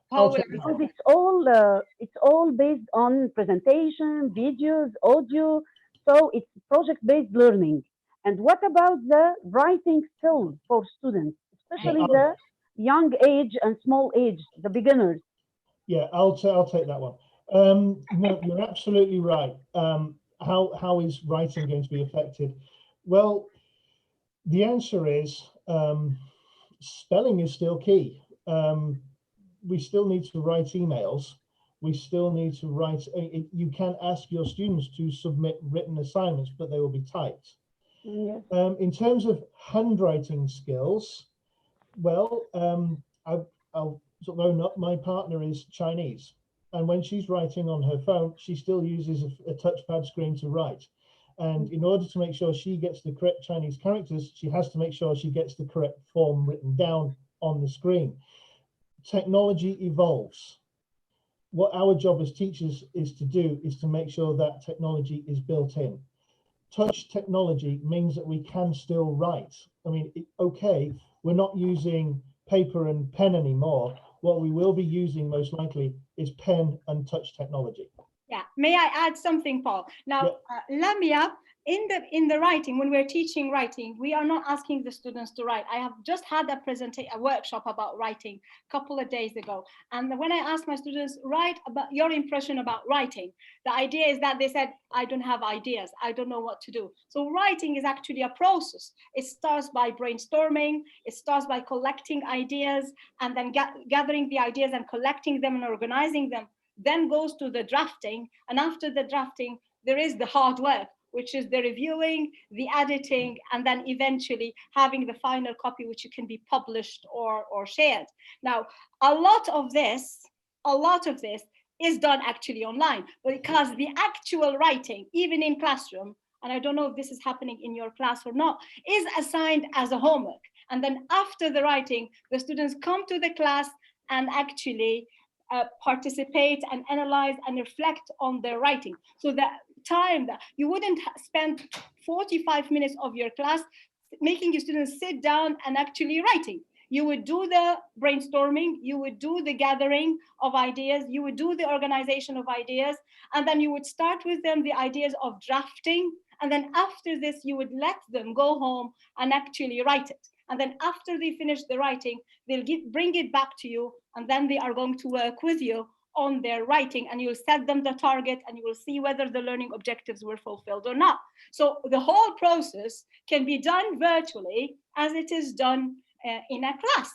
Because it's all based on presentation, videos, audio, so it's project-based learning. And what about the writing skills for students, especially the young age and small age, the beginners? Yeah, I'll take that one. No, you're absolutely right. How is writing going to be affected? Well, the answer is spelling is still key. We still need to write emails. We still need to write. You can ask your students to submit written assignments, but they will be typed. Yes. In terms of handwriting skills, well, I'll sort of own up. My partner is Chinese, and when she's writing on her phone, she still uses a touchpad screen to write. And in order to make sure she gets the correct Chinese characters, she has to make sure she gets the correct form written down on the screen. Technology evolves. What our job as teachers is to do is to make sure that technology is built in. Touch technology means that we can still write. I mean, okay, we're not using paper and pen anymore. What we will be using most likely is pen and touch technology. Yeah, may I add something, Paul? Now, Lamia, in the writing, when we're teaching writing, we are not asking the students to write. I have just had a workshop about writing a couple of days ago. And when I asked my students, write about your impression about writing, the idea is that they said, I don't have ideas. I don't know what to do. So writing is actually a process. It starts by brainstorming. It starts by collecting ideas and then gathering the ideas and collecting them and organizing them. Then goes to the drafting. And after the drafting, there is the hard work, which is the reviewing, the editing, and then eventually having the final copy, which can be published or shared. Now, a lot of this is done actually online, because the actual writing, even in classroom, and I don't know if this is happening in your class or not, is assigned as a homework. And then after the writing, the students come to the class and actually participate and analyze and reflect on their writing. So that time that you wouldn't spend 45 minutes of your class making your students sit down and actually writing. You would do the brainstorming, you would do the gathering of ideas, you would do the organization of ideas, and then you would start with them the ideas of drafting. And then after this, you would let them go home and actually write it. And then after they finish the writing, they'll bring it back to you, and then they are going to work with you on their writing, and you'll set them the target, and you will see whether the learning objectives were fulfilled or not. So the whole process can be done virtually as it is done in a class.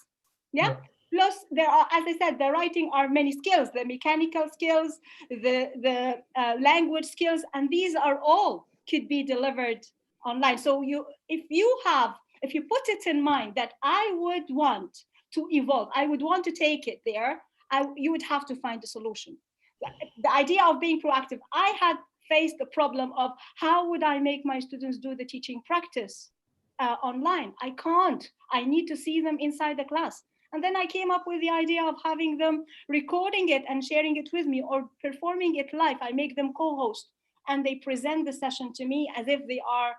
Yeah. Plus, there are, as I said, the writing are many skills, the mechanical skills, the language skills, and these are all could be delivered online. So if you put it in mind that I would want to evolve, I would want to take it there, you would have to find a solution. The idea of being proactive, I had faced the problem of how would I make my students do the teaching practice online? I can't. I need to see them inside the class. And then I came up with the idea of having them recording it and sharing it with me, or performing it live. I make them co-host and they present the session to me as if they are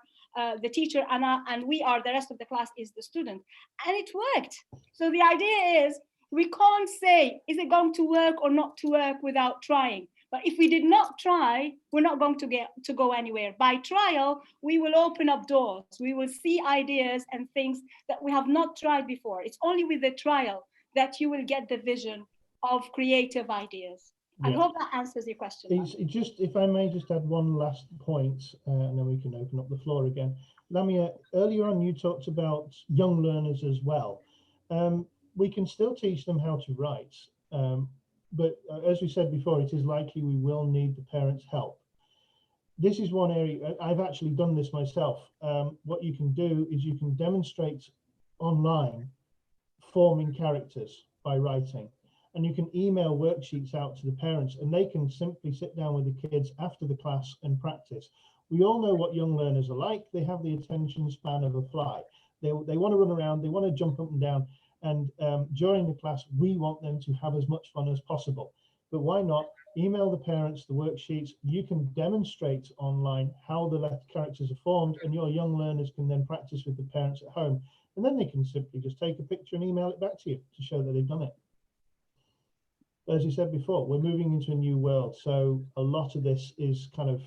the teacher and we are, the rest of the class is the student. And it worked. So the idea is, we can't say, is it going to work or not to work without trying? But if we did not try, we're not going to go anywhere. By trial, we will open up doors. We will see ideas and things that we have not tried before. It's only with the trial that you will get the vision of creative ideas. I hope that answers your question. It's just, if I may just add one last point, and then we can open up the floor again. Lamia, earlier on you talked about young learners as well. We can still teach them how to write. But as we said before, it is likely we will need the parents' help. This is one area, I've actually done this myself. What you can do is you can demonstrate online forming characters by writing, and you can email worksheets out to the parents, and they can simply sit down with the kids after the class and practice. We all know what young learners are like. They have the attention span of a fly. They want to run around, they want to jump up and down. And during the class, we want them to have as much fun as possible. But why not email the parents the worksheets? You can demonstrate online how the characters are formed, and your young learners can then practice with the parents at home. And then they can simply just take a picture and email it back to you to show that they've done it. As you said before, we're moving into a new world. So a lot of this is kind of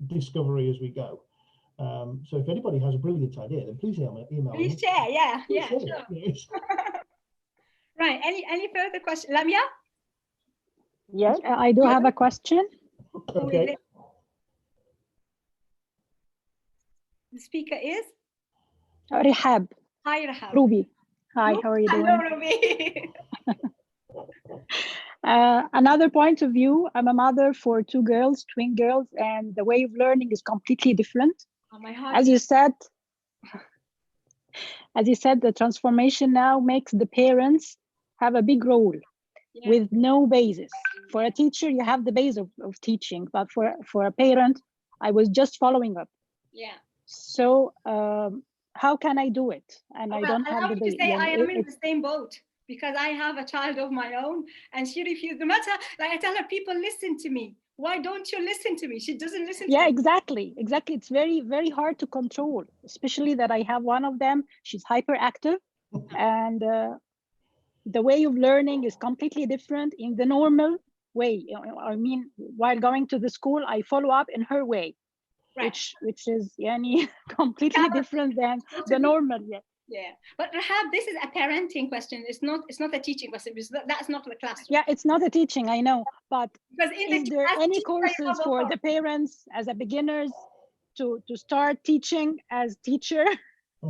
discovery as we go. So if anybody has a brilliant idea, then please email me. Please share, yeah, sure. Yes. Right, any further question? Lamia? Yes. I do have a question. Okay. The speaker is? Rihab. Hi, Rahab. Ruby. Hi, how are you doing? Hello, Ruby. Another point of view, I'm a mother for two girls, twin girls, and the way of learning is completely different. Oh, my heart. As you said, the transformation now makes the parents have a big role with no basis. For a teacher, you have the base of teaching, but for a parent, I was just following up. Yeah. So how can I do it? And I don't have the base. I am in the same boat, because I have a child of my own, and she refused. No matter, like I tell her, people listen to me. Why don't you listen to me? She doesn't listen to me. Yeah, exactly. It's very, very hard to control, especially that I have one of them. She's hyperactive, and the way of learning is completely different in the normal way. I mean, while going to the school, I follow up in her way, right. which is completely different than the normal. Yeah, but Rahab, this is a parenting question. It's not a teaching question, because that's not the classroom. Yeah, it's not a teaching, I know, but is there any courses for the parents as a beginners to start teaching as teacher?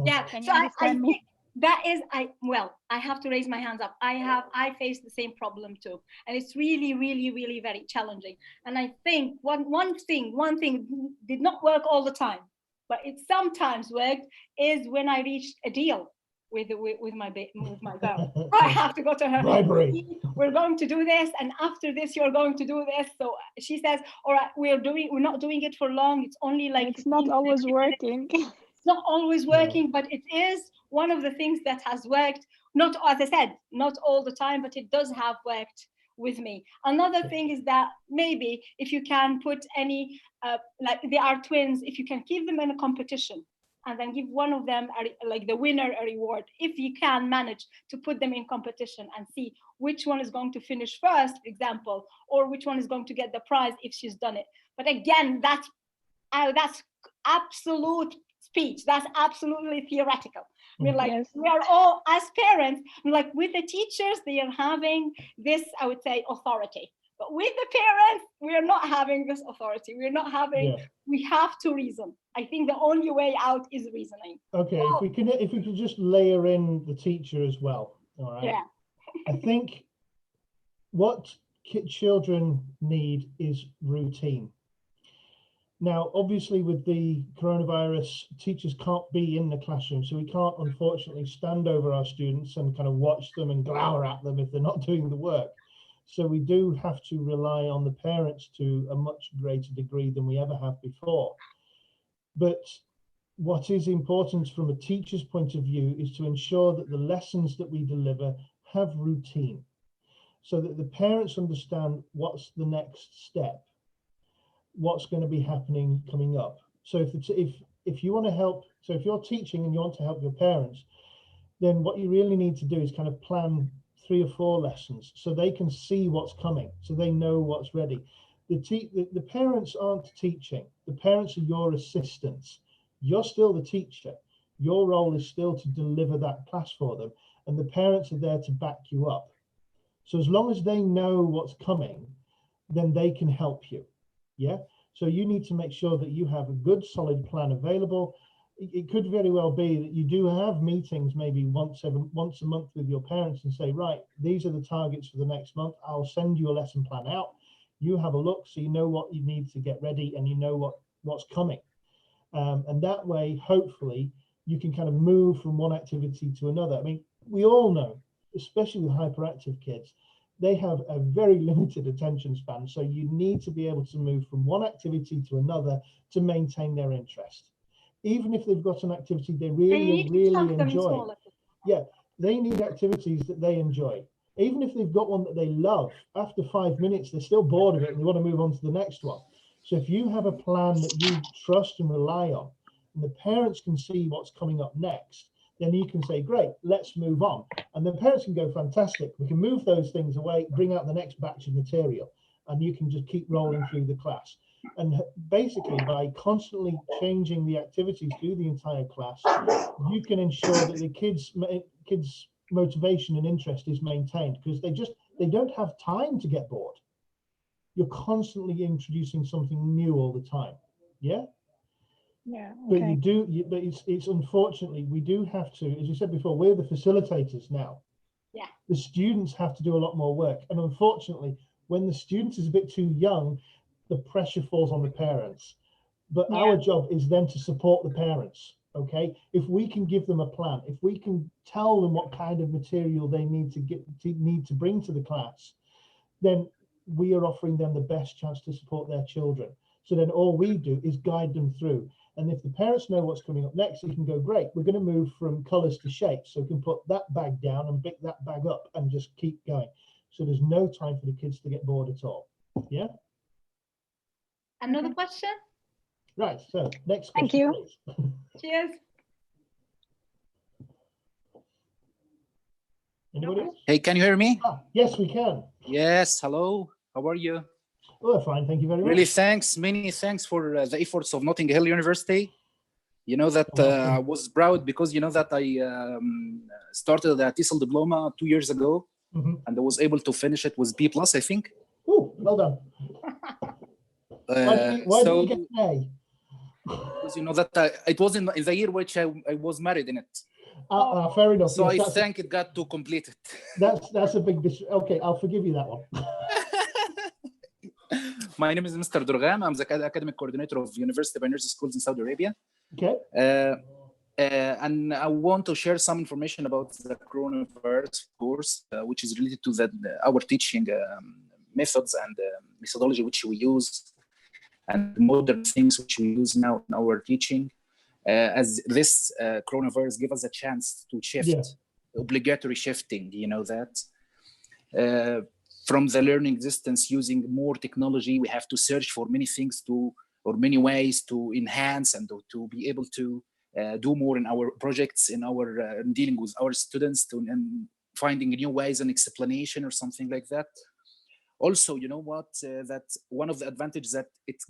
Yeah, Can you so understand me? That is, I have to raise my hands up. I face the same problem too, and it's really, really, really very challenging. And I think one thing did not work all the time, but it sometimes worked, is when I reached a deal with my girl. I have to go to her. Library. We're going to do this, and after this, you're going to do this. So she says, "All right, we're not doing it for long. It's only like it's not always working." It's not always working, but it is one of the things that has worked. Not, as I said, not all the time, but it does have worked with me. Another thing is that maybe if you can put any, like they are twins, if you can keep them in a competition and then give one of them, like the winner, a reward, if you can manage to put them in competition and see which one is going to finish first, for example, or which one is going to get the prize if she's done it. But again, that's absolute speech. That's absolutely theoretical. I mean, like, we are all, as parents, like with the teachers, they are having this, I would say, authority. But with the parents, we are not having this authority. We're not having, we have to reason. I think the only way out is reasoning. Okay, if we could just layer in the teacher as well. All right. Yeah. I think what children need is routine. Now, obviously, with the coronavirus, teachers can't be in the classroom, so we can't, unfortunately, stand over our students and kind of watch them and glower at them if they're not doing the work. So we do have to rely on the parents to a much greater degree than we ever have before. But what is important from a teacher's point of view is to ensure that the lessons that we deliver have routine, so that the parents understand what's the next step, what's going to be happening coming up. So if you want to help, so if you're teaching and you want to help your parents, then what you really need to do is kind of plan 3 or 4 lessons so they can see what's coming, so they know what's ready. The parents aren't teaching. The parents are your assistants. You're still the teacher. Your role is still to deliver that class for them, and the parents are there to back you up. So as long as they know what's coming, then they can help you. Yeah. So you need to make sure that you have a good, solid plan available. It could very well be that you do have meetings maybe once a month with your parents and say, right, these are the targets for the next month. I'll send you a lesson plan out. You have a look so you know what you need to get ready and you know what's coming. And that way, hopefully, you can kind of move from one activity to another. I mean, we all know, especially with hyperactive kids, they have a very limited attention span. So you need to be able to move from one activity to another to maintain their interest. Even if they've got an activity they really enjoy. Yeah, they need activities that they enjoy. Even if they've got one that they love, after 5 minutes, they're still bored of it and they want to move on to the next one. So if you have a plan that you trust and rely on, and the parents can see what's coming up next, then you can say, great, let's move on. And the parents can go, fantastic, we can move those things away, bring out the next batch of material, and you can just keep rolling through the class. And basically, by constantly changing the activities through the entire class, you can ensure that the kids' motivation and interest is maintained, because they don't have time to get bored. You're constantly introducing something new all the time. Yeah. Yeah. Okay. But it's unfortunately, we do have to, as you said before, we're the facilitators now. Yeah. The students have to do a lot more work. And unfortunately, when the student is a bit too young, the pressure falls on the parents. But our job is then to support the parents. Okay. If we can give them a plan, if we can tell them what kind of material they need to bring to the class, then we are offering them the best chance to support their children. So then all we do is guide them through. And if the parents know what's coming up next, you can go, great, we're going to move from colors to shapes. So we can put that bag down and pick that bag up and just keep going. So there's no time for the kids to get bored at all. Yeah. Another question? Right. So next question. Thank you. Please. Cheers. Anybody else? Hey, can you hear me? Yes, we can. Yes. Hello. How are you? Oh, fine. Thank you very much. Really, many thanks for the efforts of Notting Hill University. You know that I was proud because you know that I started the TESOL diploma 2 years ago, and I was able to finish it with B+, I think. Oh, well done. Why did you get an A? Because you know that it was in the year which I was married in it. Fair enough. So yes, I think it got to complete it. That's a big okay, I'll forgive you that one. My name is Mr. Durgam. I'm the academic coordinator of University of Nurses Schools in Saudi Arabia. Okay. And I want to share some information about the coronavirus course, which is related to our teaching methods and methodology which we use, and modern things which we use now in our teaching. As this coronavirus gives us a chance to shift, obligatory shifting, you know that. From the learning distance, using more technology, we have to search for many things or many ways to enhance and to be able to do more in our projects, in our dealing with our students, and finding new ways and explanation or something like that. Also, you know what? That one of the advantages that it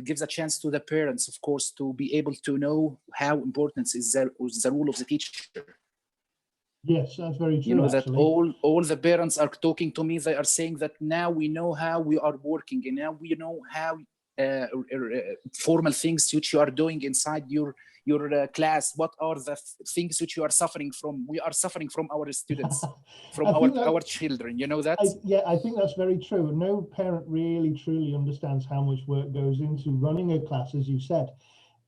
gives a chance to the parents, of course, to be able to know how important is the role of the teacher. Yes, that's very true. You know actually. that all the parents are talking to me. They are saying that now we know how we are working, and now we know how formal things which you are doing inside your your class? What are the things which you are suffering from? We are suffering from our students, from our children. You know that? Yeah, I think that's very true. No parent really truly understands how much work goes into running a class, as you said.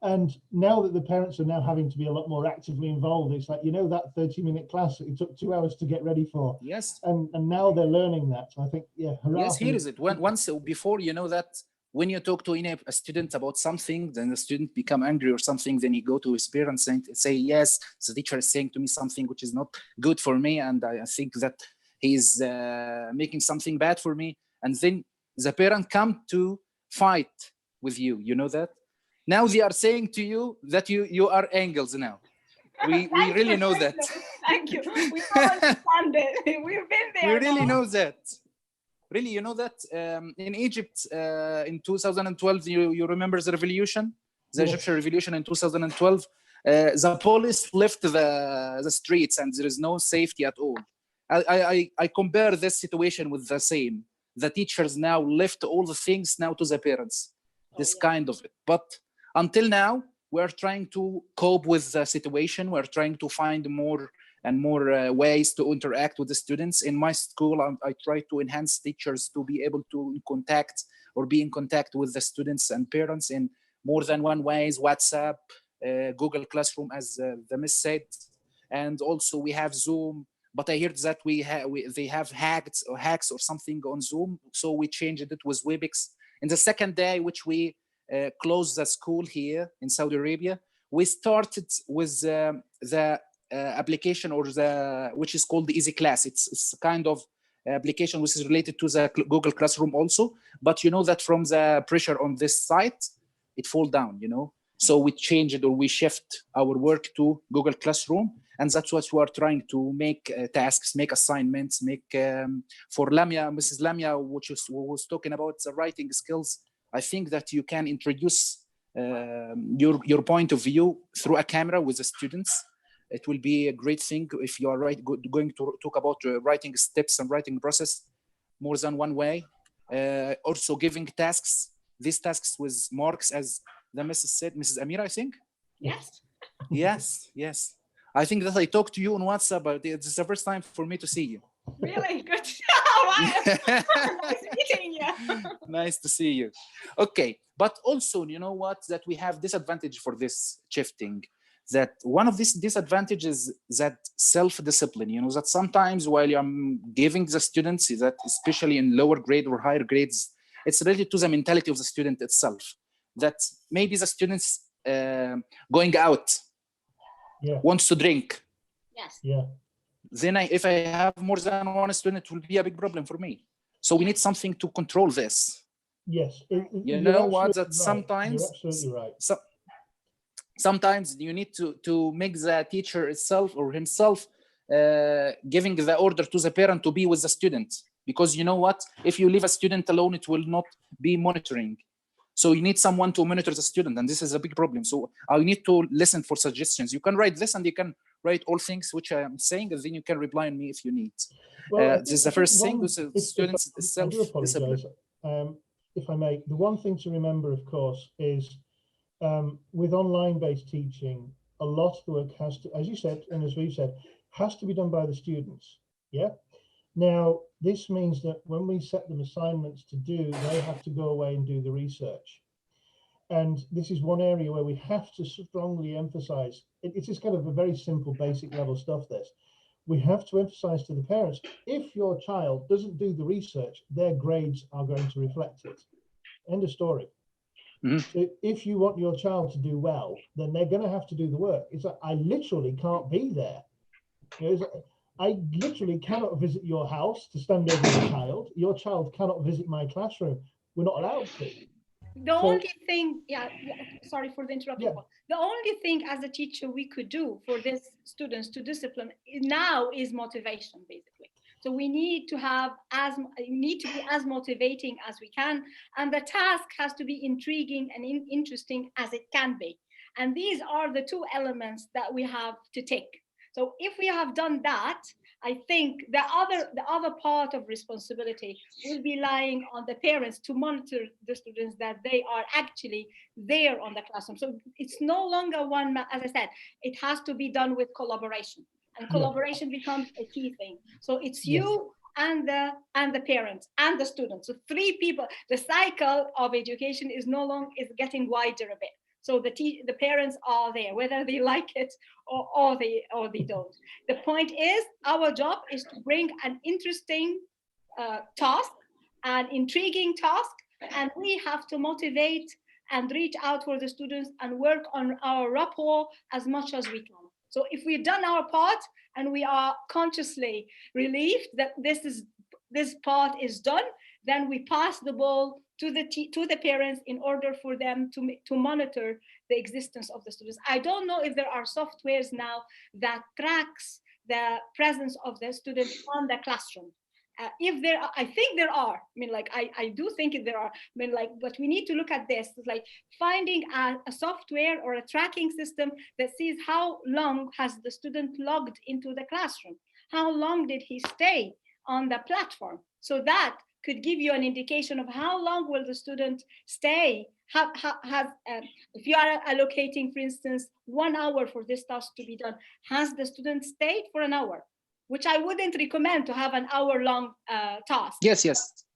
And now that the parents are now having to be a lot more actively involved, it's like, you know, that 30-minute class it took 2 hours to get ready for. Yes. And now they're learning that. So I think, yeah. Yes, here is it. Once before, you know that when you talk to a student about something, then the student become angry or something, then he go to his parents and say, yes, the teacher is saying to me something which is not good for me. And I think that he's making something bad for me. And then the parent come to fight with you. You know that? Now they are saying to you that you are angels now. We really know that. Thank you. We all understand it. We've been there. We really know that. Really, you know that in Egypt in 2012, you remember the revolution, the Egyptian revolution in 2012. The police left the streets and there is no safety at all. I compare this situation with the same. The teachers now left all the things now to the parents. This kind of it, but until now, we're trying to cope with the situation. We're trying to find more and more ways to interact with the students. In my school, I try to enhance teachers to be able to be in contact with the students and parents in more than one ways, WhatsApp, Google Classroom, as the miss said. And also we have Zoom, but I heard that they have hacks or something on Zoom. So we changed it with Webex. In the second day, which we closed the school here in Saudi Arabia, we started with the application which is called the Easy Class. It's a kind of application which is related to the Google Classroom also, but you know that from the pressure on this site, it fall down, you know. So we change it or we shift our work to Google Classroom, and that's what we are trying to make tasks, make assignments, make for Lamia, Mrs. Lamia, who was talking about the writing skills. I think that you can introduce your point of view through a camera with the students. It will be a great thing if you are going to talk about writing steps and writing process more than one way. Also giving tasks, these tasks with marks, as the Mrs. said, Mrs. Amira, I think? Yes. Yes. I think that I talked to you on WhatsApp, but it's the first time for me to see you. Really good. Nice meeting you. Nice to see you. Okay, but also, you know what, that we have disadvantage for this shifting, that one of these disadvantages that self-discipline, you know, that sometimes while I'm giving the students, that especially in lower grade or higher grades, it's related to the mentality of the student itself, that maybe the students going out, wants to drink. Yes. Yeah. Then if I have more than one student, it will be a big problem for me. So we need something to control this. Yes. You know what, that right. sometimes, you're absolutely right. Sometimes you need to make the teacher itself or himself giving the order to the parent to be with the student. Because you know what, if you leave a student alone, it will not be monitoring. So you need someone to monitor the student, and this is a big problem. So I need to listen for suggestions. You can write this and you can write all things which I am saying, and then you can reply on me if you need. Well, this is the first thing with the students I do apologize. If I may, the one thing to remember, of course, is with online-based teaching, a lot of the work has to, as you said, and as we've said, has to be done by the students. Yeah. Now, this means that when we set them assignments to do, they have to go away and do the research. And this is one area where we have to strongly emphasize, it's just kind of a very simple, basic level stuff, this. We have to emphasize to the parents, if your child doesn't do the research, their grades are going to reflect it. End of story. So if you want your child to do well, then they're going to have to do the work. It's like, I literally can't be there. You know, I literally cannot visit your house to stand over your child. Your child cannot visit my classroom. We're not allowed to. The only thing, sorry for the interruption. Yeah. The only thing as a teacher we could do for these students to discipline now is motivation, basically. So we need to be as motivating as we can, and the task has to be intriguing and interesting as it can be. And these are the two elements that we have to take. So if we have done that, I think the other part of responsibility will be lying on the parents to monitor the students, that they are actually there on the classroom. So it's no longer one man, as I said, it has to be done with collaboration, and collaboration becomes a key thing. So it's you and the parents and the students. So three people. The cycle of education is getting wider a bit. So the parents are there, whether they like it or they don't. The point is, our job is to bring an interesting task, an intriguing task, and we have to motivate and reach out for the students and work on our rapport as much as we can. So if we've done our part and we are consciously relieved that this part is done, then we pass the ball to the parents in order for them to monitor the existence of the students. I don't know if there are softwares now that tracks the presence of the student on the classroom. If there are, I think there are. I mean, like, I do think there are. I mean, like, but we need to look at this, like finding a software or a tracking system that sees how long has the student logged into the classroom, how long did he stay on the platform, so that could give you an indication of how long will the student stay. If you are allocating, for instance, 1 hour for this task to be done, has the student stayed for an hour? Which I wouldn't recommend, to have an hour-long task. Yes,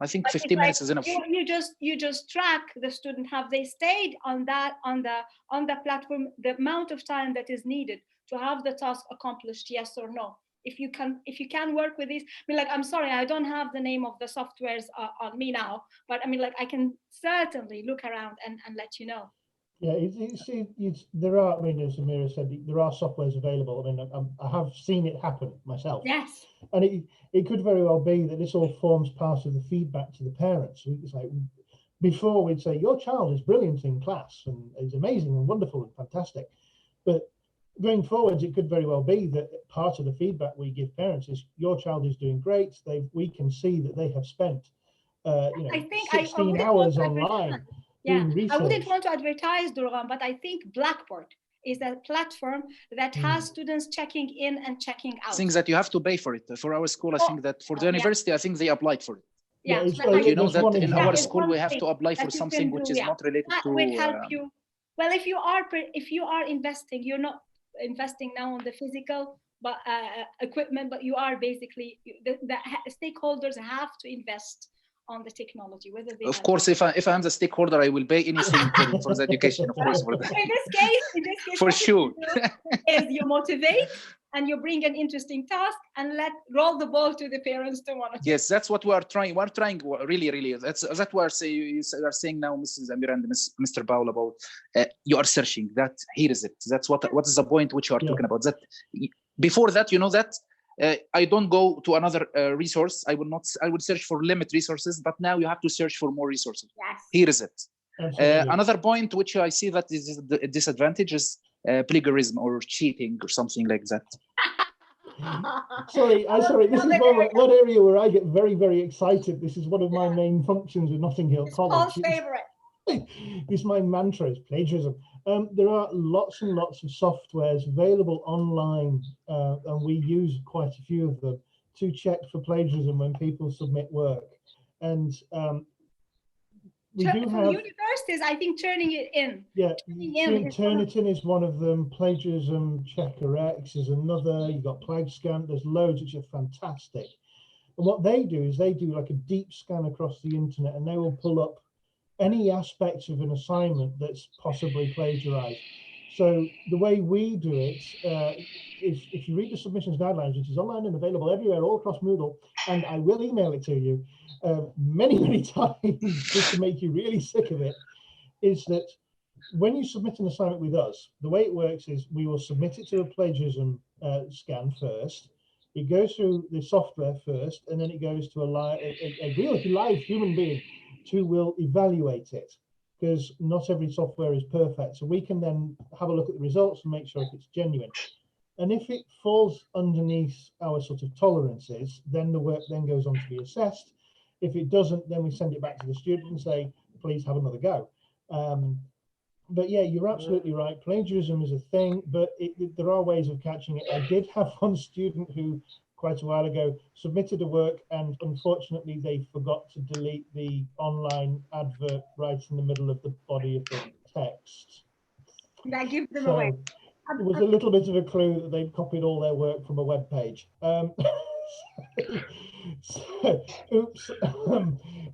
I think but 15 minutes is enough. You just track the student, have they stayed on the platform, the amount of time that is needed to have the task accomplished, yes or no. If you can work with these, I mean, like, I'm sorry, I don't have the name of the softwares on me now, but I mean, like, I can certainly look around and let you know. Yeah, there are, I mean, as Amira said, there are softwares available. I mean, I have seen it happen myself. Yes. And it could very well be that this all forms part of the feedback to the parents. It's like, before we'd say, your child is brilliant in class and is amazing and wonderful and fantastic. But going forwards, it could very well be that part of the feedback we give parents is, your child is doing great. We can see that they have spent, 16 hours online. Yeah, I wouldn't want to advertise, Durgan, but I think Blackboard is a platform that has students checking in and checking out. Things that you have to pay for it. For our school, I think that for the university, I think they applied for it. Yeah, you know that in our school we have to apply for something which is not related that to. Will help you. Well, if you are investing, you're not investing now on the physical equipment, but you are basically the stakeholders have to invest on the technology, whether they of course, if I'm the stakeholder, I will pay anything for the education, of course. For that. In this case, for sure, is you motivate and you bring an interesting task and roll the ball to the parents to monitor. Yes, that's what we are trying. We're trying really. That's what you are saying now, Mrs. Amira and Mr. Paul, about you are searching. That here is it. That's what is the point which you are talking about. That before that, you know that. I don't go to another resource. I will search for limited resources, but now you have to search for more resources. Yes. Here is it. Another point which I see that is the disadvantage is plagiarism or cheating or something like that. Sorry. This is one area where I get very, very excited. This is one of my main functions with Notting Hill College. Paul's favorite. This is my mantra, is plagiarism. There are lots and lots of softwares available online, and we use quite a few of them to check for plagiarism when people submit work. And we do have universities, I think, turning it in. Yeah, Turnitin is one of them. Plagiarism Checker X is another. You've got PlagScan. There's loads which are fantastic. And what they do is they do like a deep scan across the internet, and they will pull up any aspects of an assignment that's possibly plagiarized. So the way we do it is, if you read the submissions guidelines, which is online and available everywhere all across Moodle, and I will email it to you many times just to make you really sick of it, is that when you submit an assignment with us, the way it works is we will submit it to a plagiarism scan first. It goes through the software first, and then it goes to a real live human being who will evaluate it, because not every software is perfect. So we can then have a look at the results and make sure if it's genuine. And if it falls underneath our sort of tolerances, then the work then goes on to be assessed. If it doesn't, then we send it back to the student and say, please have another go. But yeah, you're absolutely right. Plagiarism is a thing, but there are ways of catching it. I did have one student who quite a while ago, submitted a work, and unfortunately they forgot to delete the online advert right in the middle of the body of the text. That gives them So away. it was a little bit of a clue that they'd copied all their work from a web page. So, oops.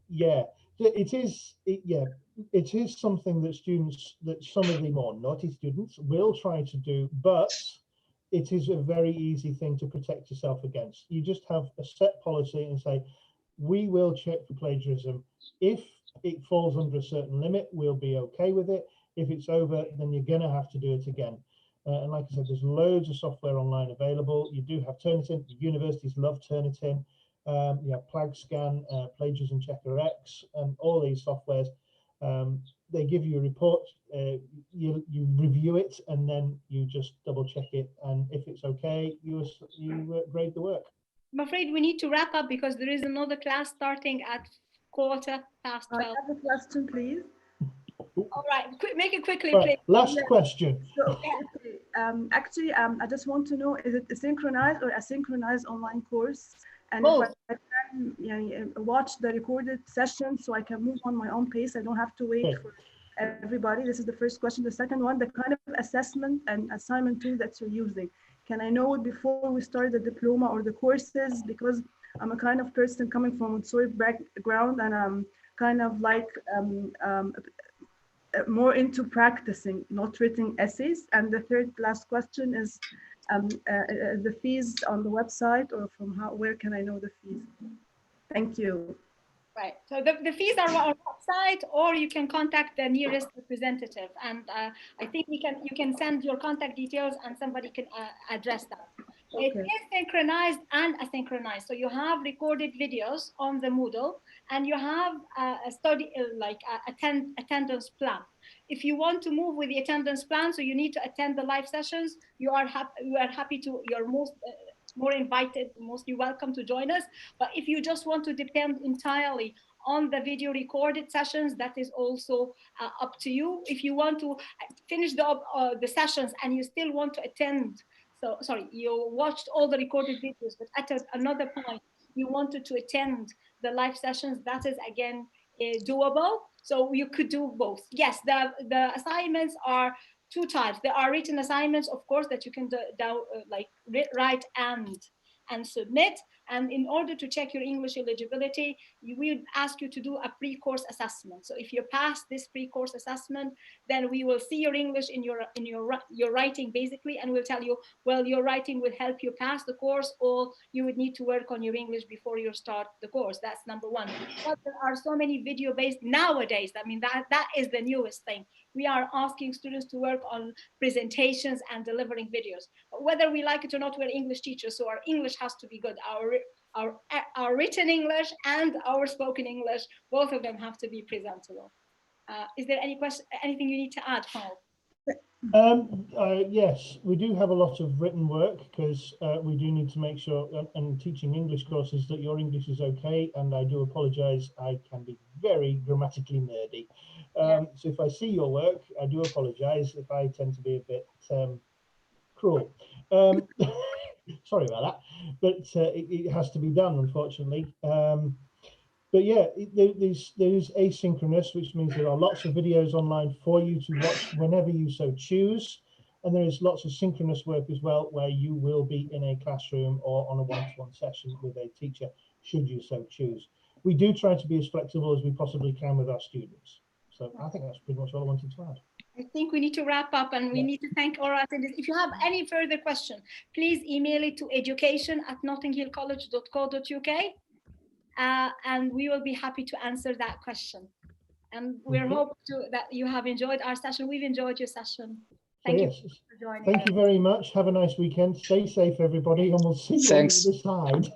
Yeah, it is something that students, that some of the more naughty students will try to do, but it is a very easy thing to protect yourself against. You just have a set policy and say, we will check for plagiarism. If it falls under a certain limit, we'll be okay with it. If it's over, then you're going to have to do it again. And like I said, there's loads of software online available. You do have Turnitin. The universities love Turnitin. You have PlagScan, Plagiarism Checker X, and all these softwares. They give you a report, you review it, and then you just double check it. And if it's okay, you grade the work. I'm afraid we need to wrap up because there is another class starting at 12:15. I have a question, please. All right, make it quickly, Right, please. last question. So, okay. Actually, I just want to know, is it a synchronized or asynchronized online course? And Both. if I can watch the recorded session so I can move on my own pace, I don't have to wait for everybody. This is the first question. The second one, the kind of assessment and assignment tool that you're using. Can I know it before we start the diploma or the courses? Because I'm a kind of person coming from a Montessori background, and I'm kind of like more into practicing, not written essays. And the third last question is the fees on the website, or where can I know the fees? Thank you. Right, so the fees are on our website, or you can contact the nearest representative. And I think you can send your contact details and somebody can address that. Okay. It is synchronized and asynchronized. So you have recorded videos on the Moodle, and you have a study, like attendance plan. If you want to move with the attendance plan, so you need to attend the live sessions, you are happy to, you're more invited, mostly welcome to join us. But if you just want to depend entirely on the video recorded sessions, that is also up to you. If you want to finish the sessions and you still want to attend, so sorry, you watched all the recorded videos, but at another point you wanted to attend the live sessions, that is again doable. So you could do both. Yes, the assignments are two types. There are written assignments, of course, that you can write and submit. And in order to check your English eligibility, we would ask you to do a pre-course assessment. So if you pass this pre-course assessment, then we will see your English in your writing basically, and we'll tell you, well, your writing will help you pass the course, or you would need to work on your English before you start the course. That's number one. But there are so many video-based nowadays. I mean, that is the newest thing. We are asking students to work on presentations and delivering videos. Whether we like it or not, we're English teachers, so our English has to be good. Our written English and our spoken English, both of them have to be presentable. Is there any question, anything you need to add, Paul? Yes, we do have a lot of written work because we do need to make sure, and teaching English courses, that your English is okay. And I do apologize, I can be very grammatically nerdy. So if I see your work, I do apologize if I tend to be a bit cruel. Sorry about that, but it has to be done, unfortunately. But yeah, there's asynchronous, which means there are lots of videos online for you to watch whenever you so choose. And there is lots of synchronous work as well, where you will be in a classroom or on a one-to-one session with a teacher, should you so choose. We do try to be as flexible as we possibly can with our students. So I think that's pretty much all I wanted to add. I think we need to wrap up, and we need to thank our attendees. If you have any further question, please email it to education@nottinghillcollege.co.uk, and we will be happy to answer that question. And we're hoping that you have enjoyed our session. We've enjoyed your session. Thank you for joining. Thank you very much. Have a nice weekend. Stay safe, everybody, and we'll see you on the other side.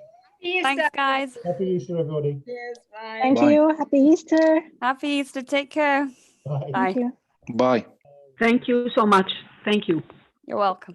Thanks, guys. Happy Easter, everybody. Yes, bye. Thank you. Happy Easter. Happy Easter. Take care. Bye. Bye. Thank you. Bye. Thank you so much. Thank you. You're welcome.